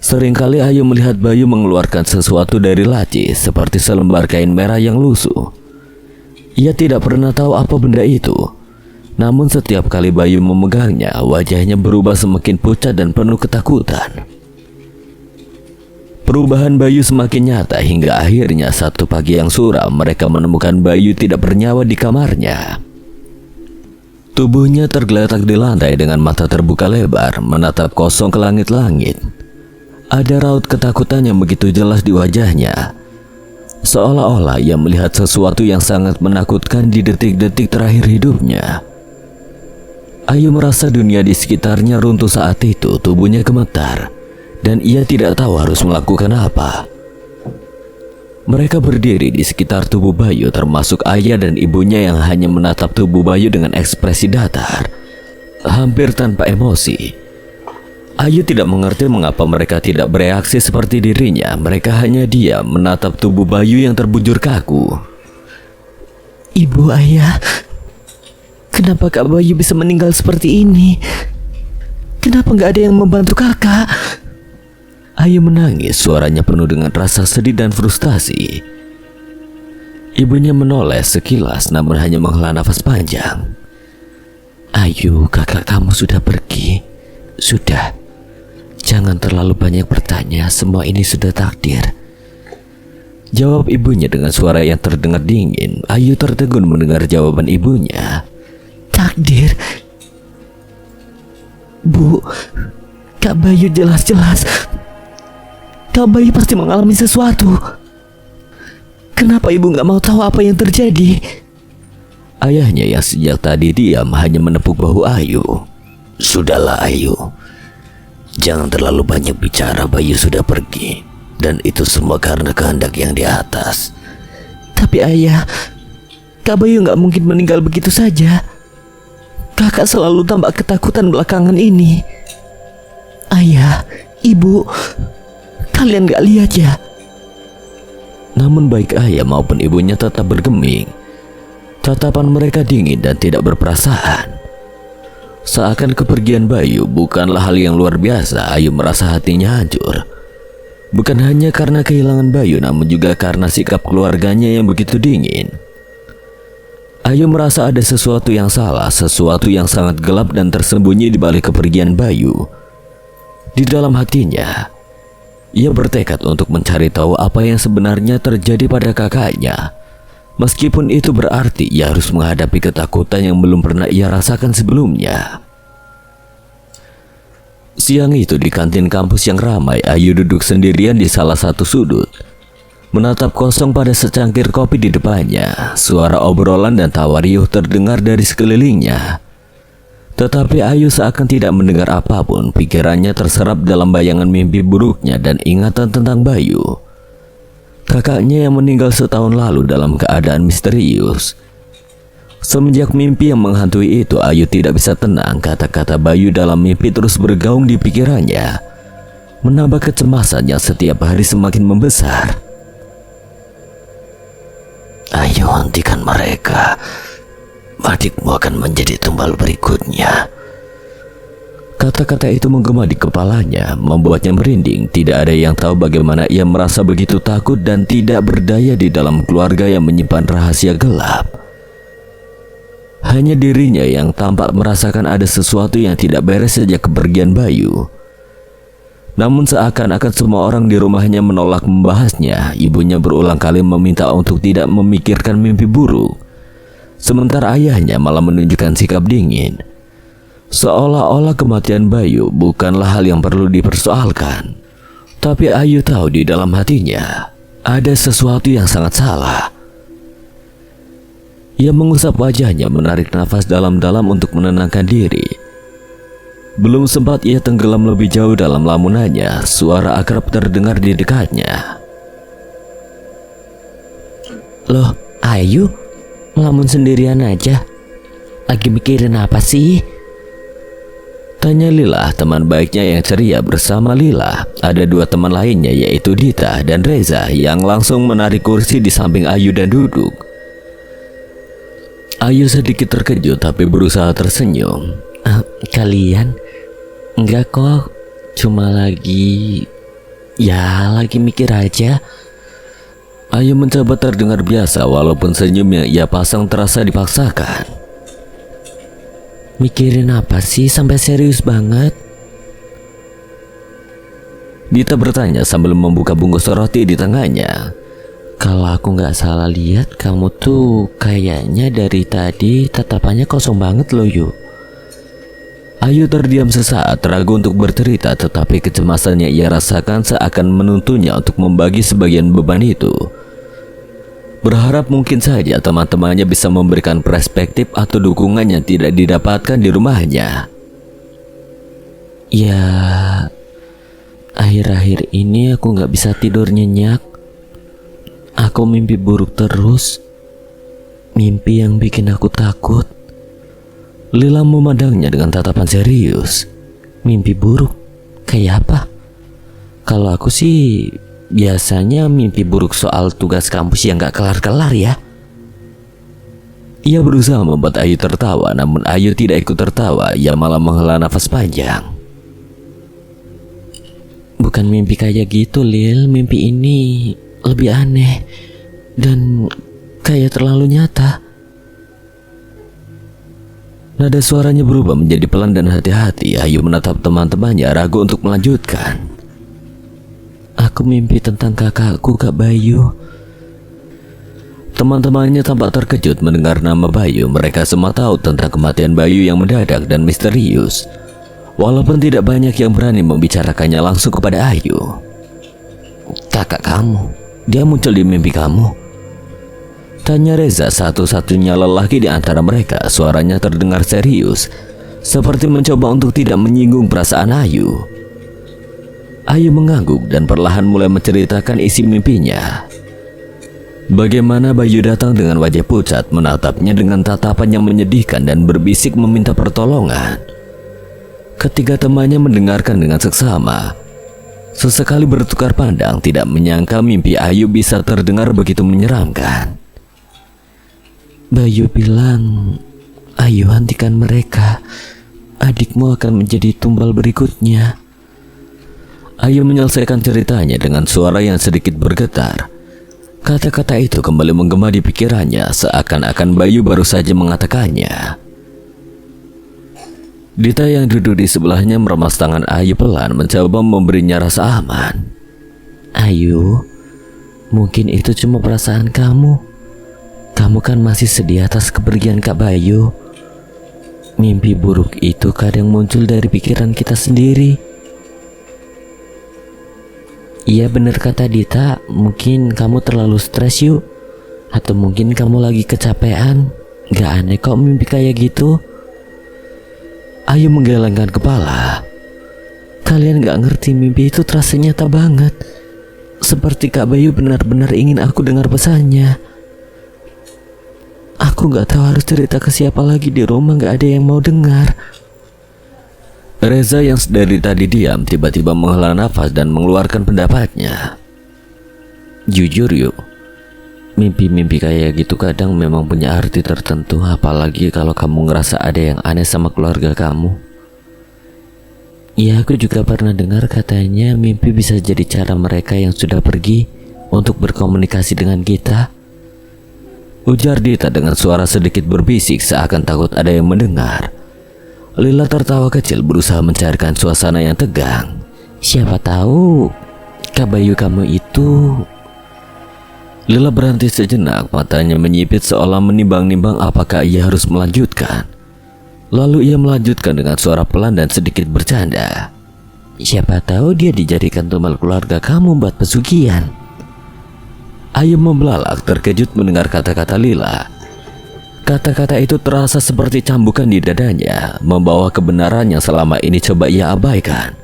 Seringkali Ayu melihat Bayu mengeluarkan sesuatu dari laci seperti selembar kain merah yang lusuh. Ia tidak pernah tahu apa benda itu. Namun setiap kali Bayu memegangnya, wajahnya berubah semakin pucat dan penuh ketakutan. Perubahan Bayu semakin nyata hingga akhirnya satu pagi yang suram mereka menemukan Bayu tidak bernyawa di kamarnya. Tubuhnya tergeletak di lantai dengan mata terbuka lebar menatap kosong ke langit-langit. Ada raut ketakutan yang begitu jelas di wajahnya, seolah-olah ia melihat sesuatu yang sangat menakutkan di detik-detik terakhir hidupnya. Ayu merasa dunia di sekitarnya runtuh saat itu. Tubuhnya gemetar dan ia tidak tahu harus melakukan apa. Mereka berdiri di sekitar tubuh Bayu, termasuk ayah dan ibunya yang hanya menatap tubuh Bayu dengan ekspresi datar, hampir tanpa emosi. Ayu tidak mengerti mengapa mereka tidak bereaksi seperti dirinya. Mereka hanya diam menatap tubuh Bayu yang terbujur kaku. "Ibu, ayah, Kenapa Kak Bayu bisa meninggal seperti ini? Kenapa nggak ada yang membantu kakak? Ayu menangis, suaranya penuh dengan rasa sedih dan frustasi. Ibunya menoleh sekilas namun hanya menghela nafas panjang. Ayu, kakak kamu sudah pergi. Sudah. Jangan terlalu banyak bertanya, semua ini sudah takdir. Jawab ibunya dengan suara yang terdengar dingin. Ayu tertegun mendengar jawaban ibunya. Takdir? Bu, Kak Bayu jelas-jelas Kak Bayu pasti mengalami sesuatu. Kenapa ibu gak mau tahu apa yang terjadi? Ayahnya yang sejak tadi diam hanya menepuk bahu Ayu. Sudahlah Ayu, jangan terlalu banyak bicara. Bayu sudah pergi, dan itu semua karena kehendak yang di atas. Tapi ayah, Kak Bayu gak mungkin meninggal begitu saja. Kakak selalu tampak ketakutan belakangan ini. Ayah, ibu, kalian gak lihat ya? Namun baik ayah maupun ibunya tetap bergeming. Tatapan mereka dingin dan tidak berperasaan. Seakan kepergian Bayu bukanlah hal yang luar biasa. Ayu merasa hatinya hancur. Bukan hanya karena kehilangan Bayu, namun juga karena sikap keluarganya yang begitu dingin. Ayu merasa ada sesuatu yang salah, sesuatu yang sangat gelap dan tersembunyi di balik kepergian Bayu. Di dalam hatinya, ia bertekad untuk mencari tahu apa yang sebenarnya terjadi pada kakaknya. Meskipun itu berarti ia harus menghadapi ketakutan yang belum pernah ia rasakan sebelumnya. Siang itu di kantin kampus yang ramai, Ayu duduk sendirian di salah satu sudut, menatap kosong pada secangkir kopi di depannya. Suara obrolan dan tawa riuh terdengar dari sekelilingnya. Tetapi Ayu seakan tidak mendengar apapun. Pikirannya terserap dalam bayangan mimpi buruknya dan ingatan tentang Bayu, kakaknya yang meninggal setahun lalu dalam keadaan misterius. Semenjak mimpi yang menghantui itu, Ayu tidak bisa tenang. Kata-kata Bayu dalam mimpi terus bergaung di pikirannya, menambah kecemasan yang setiap hari semakin membesar. Ayo hentikan mereka. Adikmu akan menjadi tumbal berikutnya. Kata-kata itu menggema di kepalanya, membuatnya merinding. Tidak ada yang tahu bagaimana ia merasa begitu takut dan tidak berdaya di dalam keluarga yang menyimpan rahasia gelap. Hanya dirinya yang tampak merasakan ada sesuatu yang tidak beres sejak kepergian Bayu. Namun seakan-akan semua orang di rumahnya menolak membahasnya. Ibunya berulang kali meminta untuk tidak memikirkan mimpi buruk, sementara ayahnya malah menunjukkan sikap dingin, seolah-olah kematian Bayu bukanlah hal yang perlu dipersoalkan. Tapi Ayu tahu di dalam hatinya ada sesuatu yang sangat salah. Ia mengusap wajahnya, menarik nafas dalam-dalam untuk menenangkan diri. Belum sempat ia tenggelam lebih jauh dalam lamunannya, suara akrab terdengar di dekatnya. Loh, Ayu, ngelamun sendirian aja. Lagi mikirin apa sih? Tanya Lila, teman baiknya yang ceria. Bersama Lila ada dua teman lainnya, yaitu Dita dan Reza, yang langsung menarik kursi di samping Ayu dan duduk. Ayu sedikit terkejut tapi berusaha tersenyum. Kalian? Enggak kok, cuma lagi mikir aja. Ayu mencoba terdengar biasa walaupun senyum yang ia pasang terasa dipaksakan. Mikirin apa sih sampai serius banget? Dita bertanya sambil membuka bungkus roti di tangannya. Kalau aku nggak salah lihat, kamu tuh kayaknya dari tadi tatapannya kosong banget loh, Yu. Ayu terdiam sesaat, ragu untuk bercerita, tetapi kecemasan yang ia rasakan seakan menuntunnya untuk membagi sebagian beban itu. Berharap mungkin saja teman-temannya bisa memberikan perspektif atau dukungan yang tidak didapatkan di rumahnya. Ya, akhir-akhir ini aku nggak bisa tidur nyenyak. Aku mimpi buruk terus. Mimpi yang bikin aku takut. Lila memandangnya dengan tatapan serius. Mimpi buruk? Kayak apa? Kalau aku sih biasanya mimpi buruk soal tugas kampus yang gak kelar-kelar ya. Ia berusaha membuat Ayu tertawa, namun Ayu tidak ikut tertawa. Ia malah menghela nafas panjang. Bukan mimpi kayak gitu, Lil. Mimpi ini lebih aneh dan kayak terlalu nyata. Nada suaranya berubah menjadi pelan dan hati-hati. Ayu menatap teman-temannya, ragu untuk melanjutkan. Aku mimpi tentang kakakku, Kak Bayu. Teman-temannya tampak terkejut mendengar nama Bayu. Mereka semua tahu tentang kematian Bayu yang mendadak dan misterius. Walaupun tidak banyak yang berani membicarakannya langsung kepada Ayu. Kakak kamu, Dia muncul di mimpi kamu? Tanya Reza, satu-satunya lelaki di antara mereka. Suaranya terdengar serius, seperti mencoba untuk tidak menyinggung perasaan Ayu. Ayu mengangguk dan perlahan mulai menceritakan isi mimpinya. Bagaimana Bayu datang dengan wajah pucat, menatapnya dengan tatapan yang menyedihkan dan berbisik meminta pertolongan. Ketiga temannya mendengarkan dengan seksama. Sesekali bertukar pandang, tidak menyangka mimpi Ayu bisa terdengar begitu menyeramkan. Bayu bilang, ayo hentikan mereka. Adikmu akan menjadi tumbal berikutnya. Ayu menyelesaikan ceritanya dengan suara yang sedikit bergetar. Kata-kata itu kembali menggema di pikirannya, seakan-akan Bayu baru saja mengatakannya. Dita yang duduk di sebelahnya meremas tangan Ayu pelan, mencoba memberinya rasa aman. Ayu, mungkin itu cuma perasaan kamu. Kamu kan masih sedih atas kepergian Kak Bayu. Mimpi buruk itu kadang muncul dari pikiran kita sendiri. Iya bener kata Dita, mungkin kamu terlalu stres yuk. Atau mungkin kamu lagi kecapean. Gak aneh kok mimpi kayak gitu. Ayu menggelengkan kepala. Kalian gak ngerti, mimpi itu terasa nyata banget. Seperti Kak Bayu benar-benar ingin aku dengar pesannya. Aku gak tahu harus cerita ke siapa lagi di rumah, gak ada yang mau dengar. Reza yang dari tadi diam tiba-tiba menghela nafas dan mengeluarkan pendapatnya. Jujur yuk, mimpi-mimpi kayak gitu kadang memang punya arti tertentu. Apalagi kalau kamu ngerasa ada yang aneh sama keluarga kamu. Ya, aku juga pernah dengar katanya mimpi bisa jadi cara mereka yang sudah pergi untuk berkomunikasi dengan kita. Ujar Dita dengan suara sedikit berbisik, seakan takut ada yang mendengar. Lila tertawa kecil berusaha mencairkan suasana yang tegang. Siapa tahu Kak Bayu kamu itu. Lila berhenti sejenak, matanya menyipit seolah menimbang-nimbang apakah ia harus melanjutkan. Lalu ia melanjutkan dengan suara pelan dan sedikit bercanda. Siapa tahu dia dijadikan tumbal keluarga kamu buat pesugihan. Ayu membelalak terkejut mendengar kata-kata Lila. Kata-kata itu terasa seperti cambukan di dadanya, membawa kebenaran yang selama ini coba ia abaikan.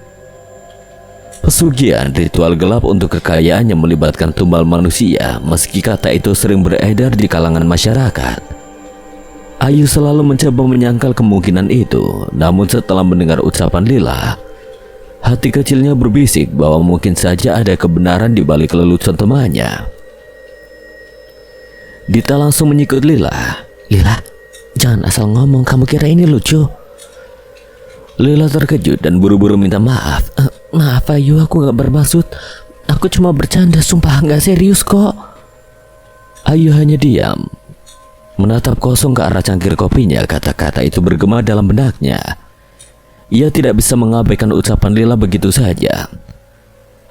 Pesugihan, ritual gelap untuk kekayaan yang melibatkan tumbal manusia, meski kata itu sering beredar di kalangan masyarakat. Ayu selalu mencoba menyangkal kemungkinan itu, namun setelah mendengar ucapan Lila, hati kecilnya berbisik bahwa mungkin saja ada kebenaran di balik lelucon temannya. Dita langsung menyikut Lila. Lila, jangan asal ngomong, kamu kira ini lucu? Lila terkejut dan buru-buru minta maaf. Maaf Ayu, aku gak bermaksud. Aku cuma bercanda, sumpah gak serius kok. Ayu hanya diam, menatap kosong ke arah cangkir kopinya. Kata-kata itu bergema dalam benaknya. Ia tidak bisa mengabaikan ucapan Lila begitu saja.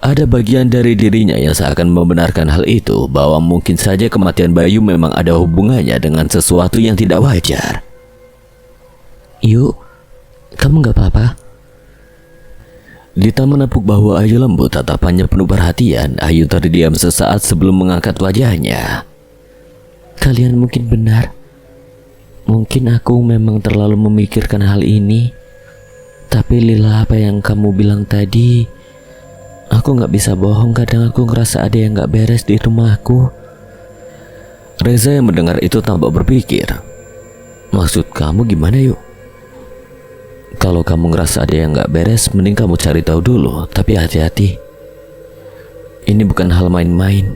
Ada bagian dari dirinya yang seakan membenarkan hal itu, bahwa mungkin saja kematian Bayu memang ada hubungannya dengan sesuatu yang tidak wajar. Yuk, kamu gak apa-apa? Dita menepuk bahu Ayu lembut, tatapannya penuh perhatian. Ayu terdiam sesaat sebelum mengangkat wajahnya. Kalian mungkin benar. Mungkin aku memang terlalu memikirkan hal ini. Tapi Lila, apa yang kamu bilang tadi, aku gak bisa bohong, kadang aku ngerasa ada yang gak beres di rumahku. Reza yang mendengar itu tampak berpikir. Maksud kamu gimana yuk? Kalau kamu ngerasa ada yang gak beres, mending kamu cari tahu dulu. Tapi hati-hati, ini bukan hal main-main.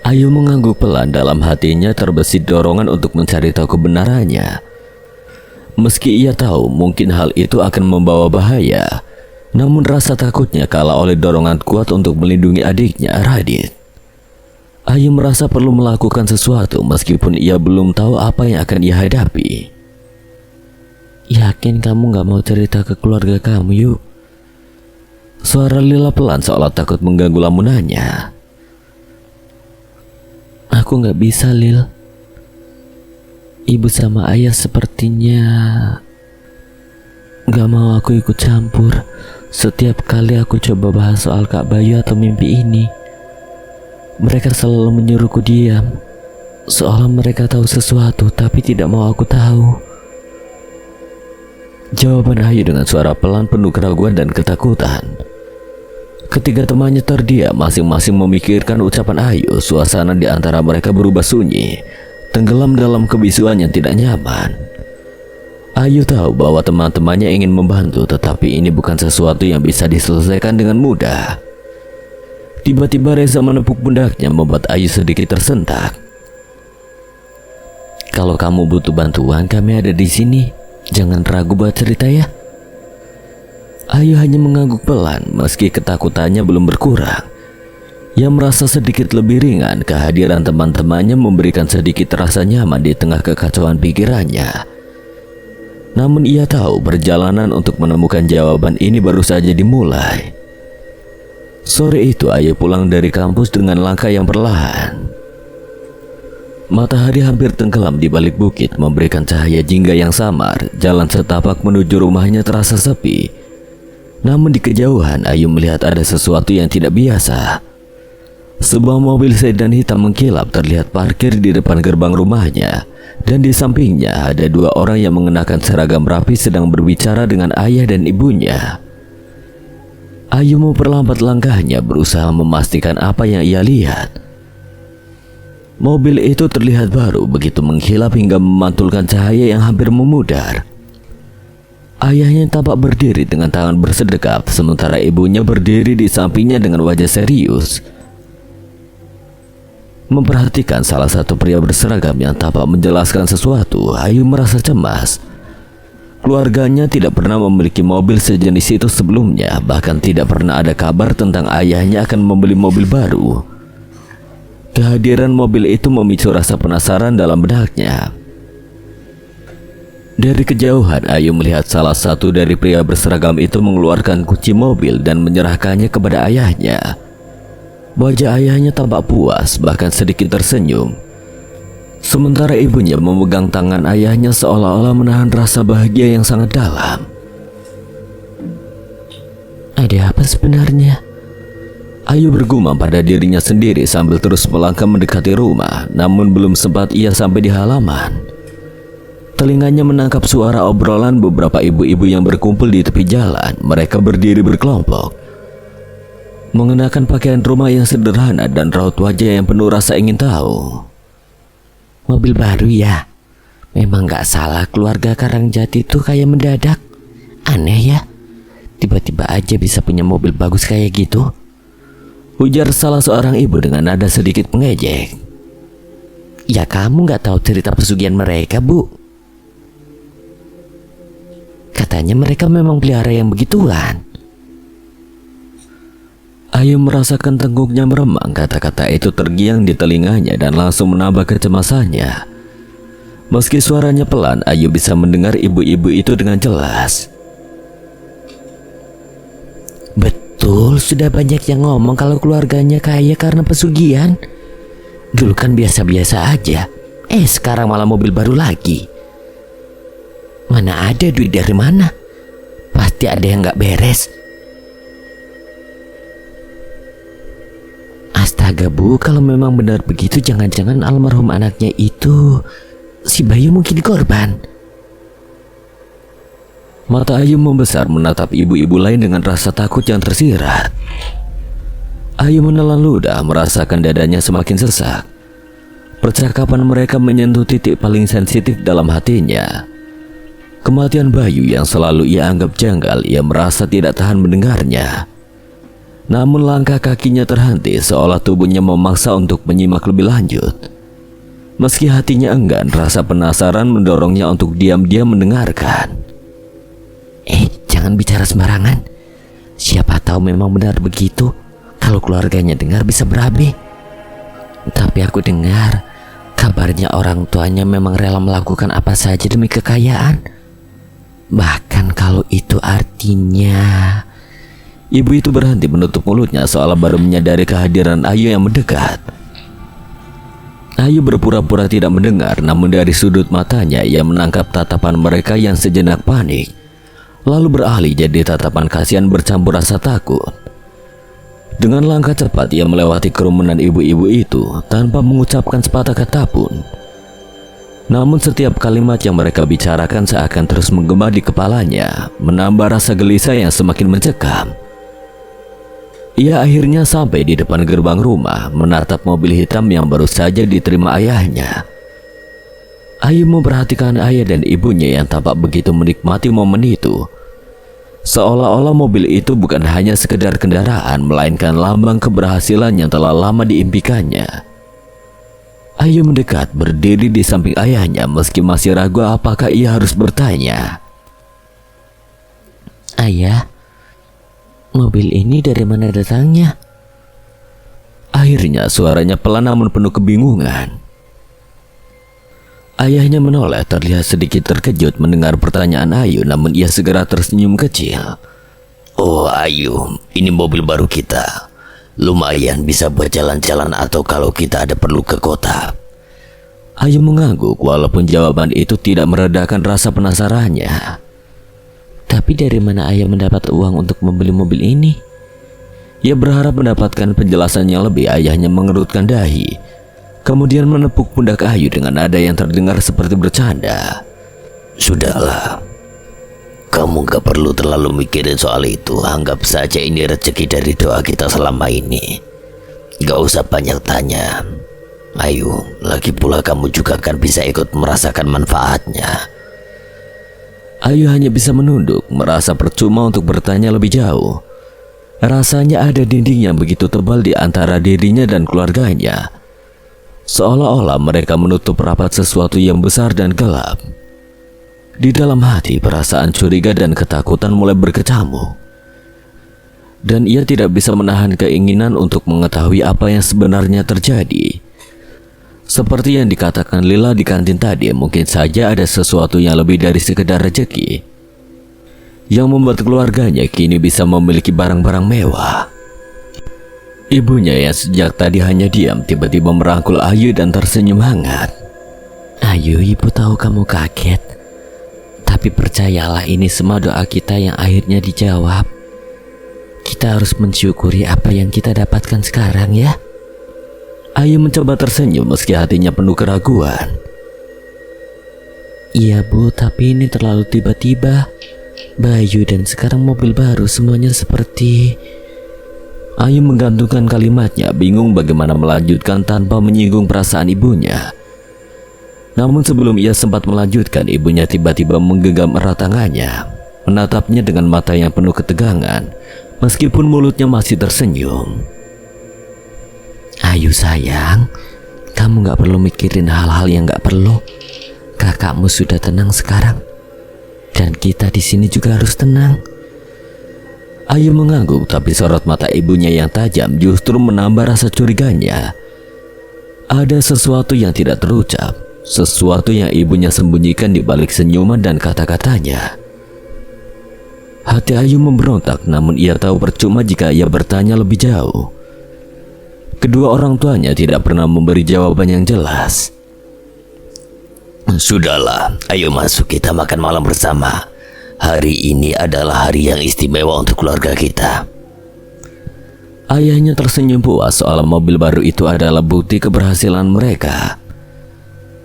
Ayu mengangguk pelan, dalam hatinya terbesit dorongan untuk mencari tahu kebenarannya. Meski ia tahu mungkin hal itu akan membawa bahaya, namun rasa takutnya kalah oleh dorongan kuat untuk melindungi adiknya, Radit. Ayu merasa perlu melakukan sesuatu meskipun ia belum tahu apa yang akan ia hadapi. Yakin kamu gak mau cerita ke keluarga kamu, Yuk? Suara Lila pelan seolah takut mengganggu lamunannya. Aku gak bisa, Lil. Ibu sama ayah sepertinya gak mau aku ikut campur. Setiap kali aku coba bahas soal Kak Bayu atau mimpi ini, mereka selalu menyuruhku diam, seolah mereka tahu sesuatu tapi tidak mau aku tahu. Jawaban Ayu dengan suara pelan penuh keraguan dan ketakutan. Ketiga temannya terdiam, masing-masing memikirkan ucapan Ayu. Suasana di antara mereka berubah sunyi, tenggelam dalam kebisuan yang tidak nyaman. Ayu tahu bahwa teman-temannya ingin membantu, tetapi ini bukan sesuatu yang bisa diselesaikan dengan mudah. Tiba-tiba Reza menepuk pundaknya, membuat Ayu sedikit tersentak. Kalau kamu butuh bantuan, kami ada di sini. Jangan ragu buat cerita ya. Ayu hanya mengangguk pelan, meski ketakutannya belum berkurang. Ia merasa sedikit lebih ringan. Kehadiran teman-temannya memberikan sedikit rasa nyaman di tengah kekacauan pikirannya. Namun ia tahu perjalanan untuk menemukan jawaban ini baru saja dimulai. Sore itu Ayu pulang dari kampus dengan langkah yang perlahan. Matahari hampir tenggelam di balik bukit, memberikan cahaya jingga yang samar. Jalan setapak menuju rumahnya terasa sepi. Namun di kejauhan Ayu melihat ada sesuatu yang tidak biasa. Sebuah mobil sedan hitam mengkilap terlihat parkir di depan gerbang rumahnya, dan di sampingnya ada dua orang yang mengenakan seragam rapi sedang berbicara dengan ayah dan ibunya. Ayu memperlambat langkahnya, berusaha memastikan apa yang ia lihat. Mobil itu terlihat baru, begitu mengkilap hingga memantulkan cahaya yang hampir memudar. Ayahnya tampak berdiri dengan tangan bersedekap, sementara ibunya berdiri di sampingnya dengan wajah serius. Memperhatikan salah satu pria berseragam yang tampak menjelaskan sesuatu, Ayu merasa cemas. Keluarganya tidak pernah memiliki mobil sejenis itu sebelumnya, bahkan tidak pernah ada kabar tentang ayahnya akan membeli mobil baru. Kehadiran mobil itu memicu rasa penasaran dalam benaknya. Dari kejauhan Ayu melihat salah satu dari pria berseragam itu mengeluarkan kunci mobil dan menyerahkannya kepada ayahnya. Wajah ayahnya tampak puas, bahkan sedikit tersenyum. Sementara ibunya memegang tangan ayahnya seolah-olah menahan rasa bahagia yang sangat dalam. Ada apa sebenarnya? Ayu bergumam pada dirinya sendiri sambil terus melangkah mendekati rumah. Namun belum sempat ia sampai di halaman, telinganya menangkap suara obrolan beberapa ibu-ibu yang berkumpul di tepi jalan. Mereka berdiri berkelompok, mengenakan pakaian rumah yang sederhana dan raut wajah yang penuh rasa ingin tahu. Mobil baru ya? Memang gak salah, keluarga Karangjati tuh kayak mendadak. Aneh ya, tiba-tiba aja bisa punya mobil bagus kayak gitu, ujar salah seorang ibu dengan nada sedikit mengejek. Ya kamu gak tahu cerita pesugihan mereka, Bu? Katanya mereka memang pelihara yang begituan. Ayu merasakan tengkuknya meremang. Kata-kata itu tergiang di telinganya dan langsung menambah kecemasannya. Meski suaranya pelan, Ayu bisa mendengar ibu-ibu itu dengan jelas. Betul, sudah banyak yang ngomong kalau keluarganya kaya karena pesugihan. Dulu kan biasa-biasa aja. Sekarang malah mobil baru lagi. Mana ada duit dari mana? Pasti ada yang gak beres. Astaga Bu, kalau memang benar begitu, jangan-jangan almarhum anaknya itu si Bayu mungkin korban. Mata Ayu membesar menatap ibu-ibu lain dengan rasa takut yang tersirat. Ayu menelan ludah, merasakan dadanya semakin sesak. Percakapan mereka menyentuh titik paling sensitif dalam hatinya. Kematian Bayu yang selalu ia anggap janggal, ia merasa tidak tahan mendengarnya. Namun langkah kakinya terhenti seolah tubuhnya memaksa untuk menyimak lebih lanjut. Meski hatinya enggan, rasa penasaran mendorongnya untuk diam-diam mendengarkan. Jangan bicara sembarangan. Siapa tahu memang benar begitu. Kalau keluarganya dengar bisa berabe. Tapi aku dengar kabarnya orang tuanya memang rela melakukan apa saja demi kekayaan. Bahkan kalau itu artinya... Ibu itu berhenti menutup mulutnya seolah baru menyadari kehadiran Ayu yang mendekat. Ayu berpura-pura tidak mendengar, namun dari sudut matanya ia menangkap tatapan mereka yang sejenak panik, lalu beralih jadi tatapan kasihan bercampur rasa takut. Dengan langkah cepat ia melewati kerumunan ibu-ibu itu tanpa mengucapkan sepatah kata pun. Namun setiap kalimat yang mereka bicarakan seakan terus menggema di kepalanya, menambah rasa gelisah yang semakin mencekam. Ia akhirnya sampai di depan gerbang rumah, menatap mobil hitam yang baru saja diterima ayahnya. Ayu memperhatikan ayah dan ibunya yang tampak begitu menikmati momen itu. Seolah-olah mobil itu bukan hanya sekedar kendaraan, melainkan lambang keberhasilan yang telah lama diimpikannya. Ayu mendekat berdiri di samping ayahnya meski masih ragu apakah ia harus bertanya. Ayah, mobil ini dari mana datangnya? Akhirnya suaranya pelan namun penuh kebingungan. Ayahnya menoleh, terlihat sedikit terkejut mendengar pertanyaan Ayu, namun ia segera tersenyum kecil. Oh Ayu, ini mobil baru kita. Lumayan bisa buat jalan-jalan atau kalau kita ada perlu ke kota. Ayu mengangguk walaupun jawaban itu tidak meredakan rasa penasarannya. Tapi dari mana ayah mendapat uang untuk membeli mobil ini? Ia berharap mendapatkan penjelasan yang lebih. Ayahnya mengerutkan dahi, kemudian menepuk pundak Ayu dengan nada yang terdengar seperti bercanda. Sudahlah, kamu gak perlu terlalu mikirin soal itu. Anggap saja ini rezeki dari doa kita selama ini. Gak usah banyak tanya, Ayu. Lagi pula kamu juga kan bisa ikut merasakan manfaatnya. Ayu hanya bisa menunduk, merasa percuma untuk bertanya lebih jauh. Rasanya ada dinding yang begitu tebal di antara dirinya dan keluarganya. Seolah-olah mereka menutup rapat sesuatu yang besar dan gelap. Di dalam hati perasaan curiga dan ketakutan mulai berkecamuk. Dan ia tidak bisa menahan keinginan untuk mengetahui apa yang sebenarnya terjadi. Seperti yang dikatakan Lila di kantin tadi, mungkin saja ada sesuatu yang lebih dari sekedar rezeki yang membuat keluarganya kini bisa memiliki barang-barang mewah. Ibunya yang sejak tadi hanya diam tiba-tiba merangkul Ayu dan tersenyum hangat. Ayu, ibu tahu kamu kaget. Tapi percayalah, ini semua doa kita yang akhirnya dijawab. Kita harus mensyukuri apa yang kita dapatkan sekarang ya. Ayu mencoba tersenyum meski hatinya penuh keraguan. Iya bu, tapi ini terlalu tiba-tiba. Bayu dan sekarang mobil baru, semuanya seperti... Ayu menggantungkan kalimatnya, bingung bagaimana melanjutkan tanpa menyinggung perasaan ibunya. Namun sebelum ia sempat melanjutkan, ibunya tiba-tiba menggenggam erat tangannya, menatapnya dengan mata yang penuh ketegangan, meskipun mulutnya masih tersenyum. Ayu sayang, kamu gak perlu mikirin hal-hal yang gak perlu. Kakakmu sudah tenang sekarang, dan kita di sini juga harus tenang. Ayu mengangguk, tapi sorot mata ibunya yang tajam justru menambah rasa curiganya. Ada sesuatu yang tidak terucap, sesuatu yang ibunya sembunyikan di balik senyuman dan kata-katanya. Hati Ayu memberontak, namun ia tahu percuma jika ia bertanya lebih jauh. Kedua orang tuanya tidak pernah memberi jawaban yang jelas. Sudahlah, ayo masuk, kita makan malam bersama. Hari ini adalah hari yang istimewa untuk keluarga kita. Ayahnya tersenyum puas soal mobil baru itu adalah bukti keberhasilan mereka.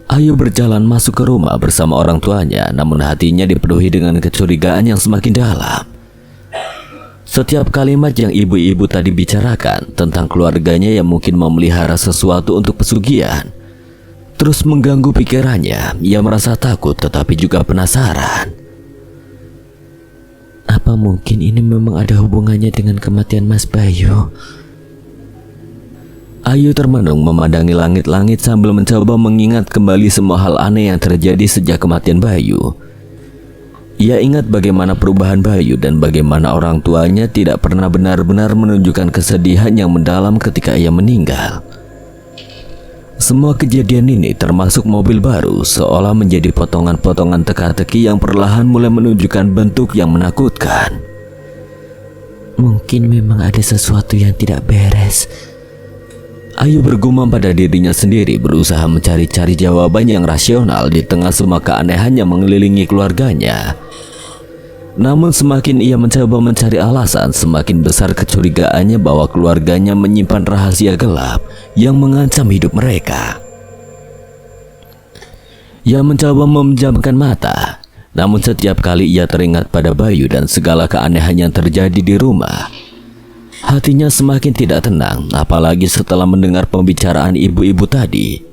Ayu berjalan masuk ke rumah bersama orang tuanya, namun hatinya dipenuhi dengan kecurigaan yang semakin dalam. Setiap kalimat yang ibu-ibu tadi bicarakan tentang keluarganya yang mungkin memelihara sesuatu untuk pesugihan terus mengganggu pikirannya. Ia merasa takut tetapi juga penasaran. Apa Apa mungkin ini memang ada hubungannya dengan kematian Mas Bayu? Ayu termenung memandangi langit-langit sambil mencoba mengingat kembali semua hal aneh yang terjadi sejak kematian Bayu. Ia ingat bagaimana perubahan Bayu dan bagaimana orang tuanya tidak pernah benar-benar menunjukkan kesedihan yang mendalam ketika ia meninggal. Semua kejadian ini termasuk mobil baru seolah menjadi potongan-potongan teka-teki yang perlahan mulai menunjukkan bentuk yang menakutkan. Mungkin memang ada sesuatu yang tidak beres. Ayu bergumam pada dirinya sendiri, berusaha mencari-cari jawaban yang rasional di tengah semua keanehan yang mengelilingi keluarganya. Namun semakin ia mencoba mencari alasan, semakin besar kecurigaannya bahwa keluarganya menyimpan rahasia gelap yang mengancam hidup mereka. Ia mencoba memejamkan mata, namun setiap kali ia teringat pada Bayu dan segala keanehan yang terjadi di rumah, hatinya semakin tidak tenang, apalagi setelah mendengar pembicaraan ibu-ibu tadi.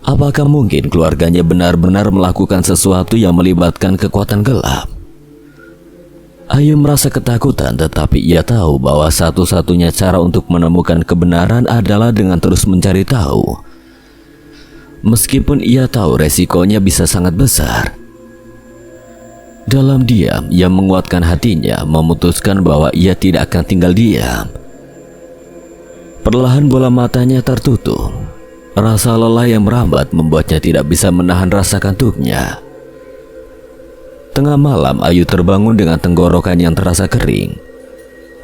Apakah mungkin keluarganya benar-benar melakukan sesuatu yang melibatkan kekuatan gelap? Ayu merasa ketakutan, tetapi ia tahu bahwa satu-satunya cara untuk menemukan kebenaran adalah dengan terus mencari tahu. Meskipun ia tahu resikonya bisa sangat besar. Dalam diam, ia menguatkan hatinya, memutuskan bahwa ia tidak akan tinggal diam. Perlahan bola matanya tertutup. Rasa lelah yang merambat membuatnya tidak bisa menahan rasa kantuknya. Tengah malam, Ayu terbangun dengan tenggorokan yang terasa kering.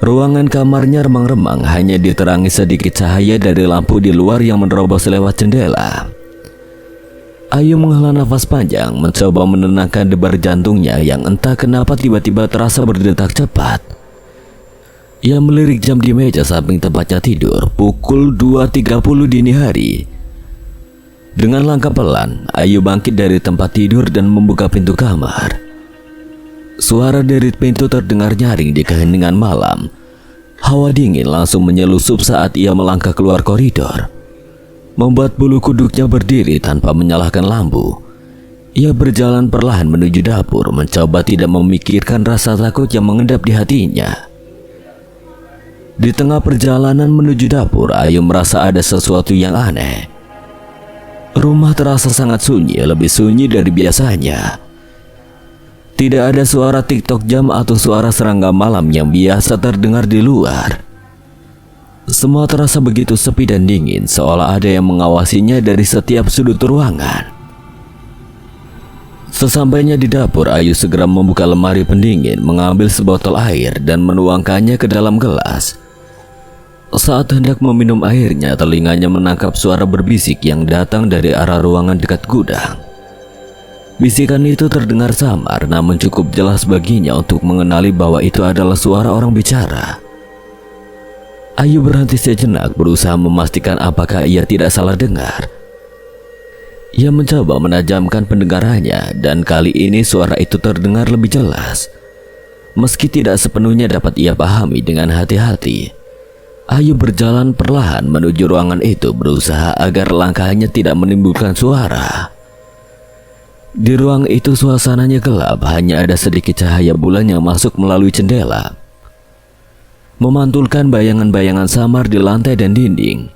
Ruangan kamarnya remang-remang, hanya diterangi sedikit cahaya dari lampu di luar yang menerobos lewat jendela. Ayu menghela nafas panjang, mencoba menenangkan debar jantungnya yang entah kenapa tiba-tiba terasa berdetak cepat. Ia melirik jam di meja samping tempatnya tidur, pukul 2.30 dini hari. Dengan langkah pelan, Ayu bangkit dari tempat tidur dan membuka pintu kamar. Suara derit pintu terdengar nyaring di keheningan malam. Hawa dingin langsung menyelusup saat ia melangkah keluar koridor, membuat bulu kuduknya berdiri tanpa menyalakan lampu. Ia berjalan perlahan menuju dapur, mencoba tidak memikirkan rasa takut yang mengendap di hatinya. Di tengah perjalanan menuju dapur, Ayu merasa ada sesuatu yang aneh. Rumah terasa sangat sunyi, lebih sunyi dari biasanya. Tidak ada suara TikTok jam atau suara serangga malam yang biasa terdengar di luar. Semua terasa begitu sepi dan dingin, seolah ada yang mengawasinya dari setiap sudut ruangan. Sesampainya di dapur, Ayu segera membuka lemari pendingin, mengambil sebotol air dan menuangkannya ke dalam gelas. Saat hendak meminum airnya, telinganya menangkap suara berbisik yang datang dari arah ruangan dekat gudang. Bisikan itu terdengar samar, namun cukup jelas baginya untuk mengenali bahwa itu adalah suara orang bicara. Ayu berhenti sejenak, berusaha memastikan apakah ia tidak salah dengar. Ia mencoba menajamkan pendengarannya, dan kali ini suara itu terdengar lebih jelas. Meski tidak sepenuhnya dapat ia pahami dengan hati-hati, Ayu berjalan perlahan menuju ruangan itu, berusaha agar langkahnya tidak menimbulkan suara. Di ruang itu suasananya gelap, hanya ada sedikit cahaya bulan yang masuk melalui jendela, memantulkan bayangan-bayangan samar di lantai dan dinding.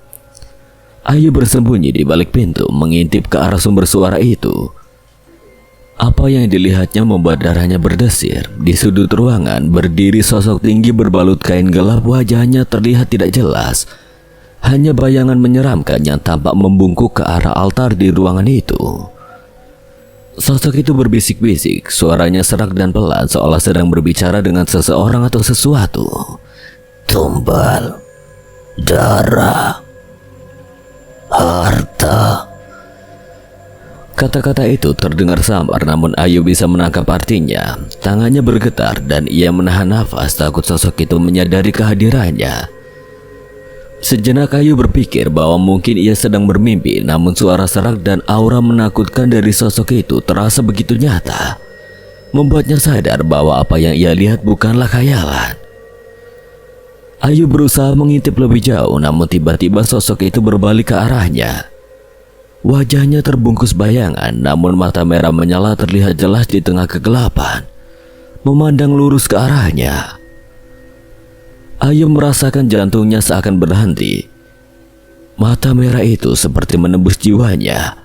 Ayu bersembunyi di balik pintu, mengintip ke arah sumber suara itu. Apa yang dilihatnya membuat darahnya berdesir. Di sudut ruangan berdiri sosok tinggi berbalut kain gelap, wajahnya terlihat tidak jelas. Hanya bayangan menyeramkan yang tampak membungkuk ke arah altar di ruangan itu. Sosok itu berbisik-bisik, suaranya serak dan pelan, seolah sedang berbicara dengan seseorang atau sesuatu. Tumbal, darah, harta. Kata-kata itu terdengar samar, namun Ayu bisa menangkap artinya. Tangannya bergetar dan ia menahan nafas, takut sosok itu menyadari kehadirannya. Sejenak Ayu berpikir bahwa mungkin ia sedang bermimpi, namun suara serak dan aura menakutkan dari sosok itu terasa begitu nyata, membuatnya sadar bahwa apa yang ia lihat bukanlah khayalan. Ayu berusaha mengintip lebih jauh, namun tiba-tiba sosok itu berbalik ke arahnya. Wajahnya terbungkus bayangan, namun mata merah menyala terlihat jelas di tengah kegelapan, memandang lurus ke arahnya. Ayu merasakan jantungnya seakan berhenti. Mata merah itu seperti menembus jiwanya,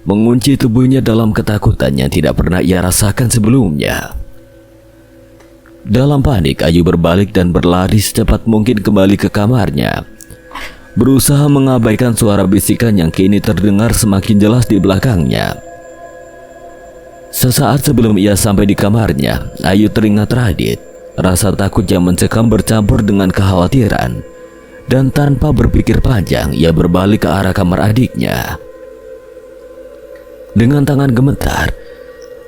mengunci tubuhnya dalam ketakutan yang tidak pernah ia rasakan sebelumnya. Dalam panik, Ayu berbalik dan berlari secepat mungkin kembali ke kamarnya, berusaha mengabaikan suara bisikan yang kini terdengar semakin jelas di belakangnya. Sesaat sebelum ia sampai di kamarnya, Ayu teringat Radit. Rasa takut yang mencekam bercampur dengan kekhawatiran, dan tanpa berpikir panjang, ia berbalik ke arah kamar adiknya. Dengan tangan gemetar,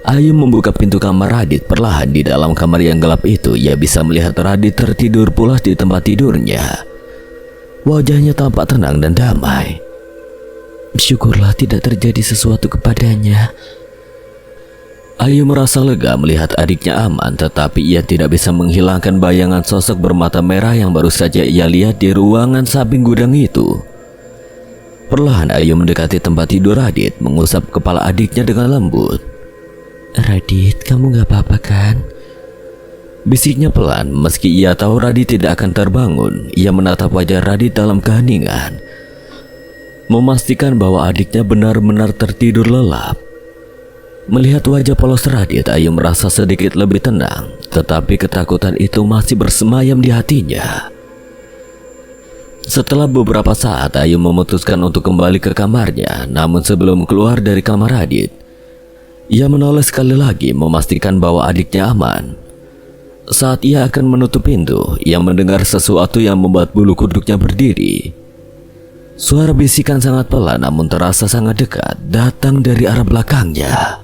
Ayu membuka pintu kamar Radit perlahan. Di dalam kamar yang gelap itu, ia bisa melihat Radit tertidur pulas di tempat tidurnya. Wajahnya tampak tenang dan damai. Syukurlah tidak terjadi sesuatu kepadanya. Ayu merasa lega melihat adiknya aman, tetapi ia tidak bisa menghilangkan bayangan sosok bermata merah yang baru saja ia lihat di ruangan samping gudang itu. Perlahan Ayu mendekati tempat tidur Radit, mengusap kepala adiknya dengan lembut. Radit, kamu gak apa-apa kan? Bisiknya pelan, meski ia tahu Radit tidak akan terbangun. Ia menatap wajah Radit dalam keheningan, memastikan bahwa adiknya benar-benar tertidur lelap. Melihat wajah polos Radit, Ayu merasa sedikit lebih tenang, tetapi ketakutan itu masih bersemayam di hatinya. Setelah beberapa saat, Ayu memutuskan untuk kembali ke kamarnya. Namun sebelum keluar dari kamar Radit, ia menoleh sekali lagi memastikan bahwa adiknya aman. Saat ia akan menutup pintu, ia mendengar sesuatu yang membuat bulu kuduknya berdiri. Suara bisikan sangat pelan namun terasa sangat dekat, datang dari arah belakangnya.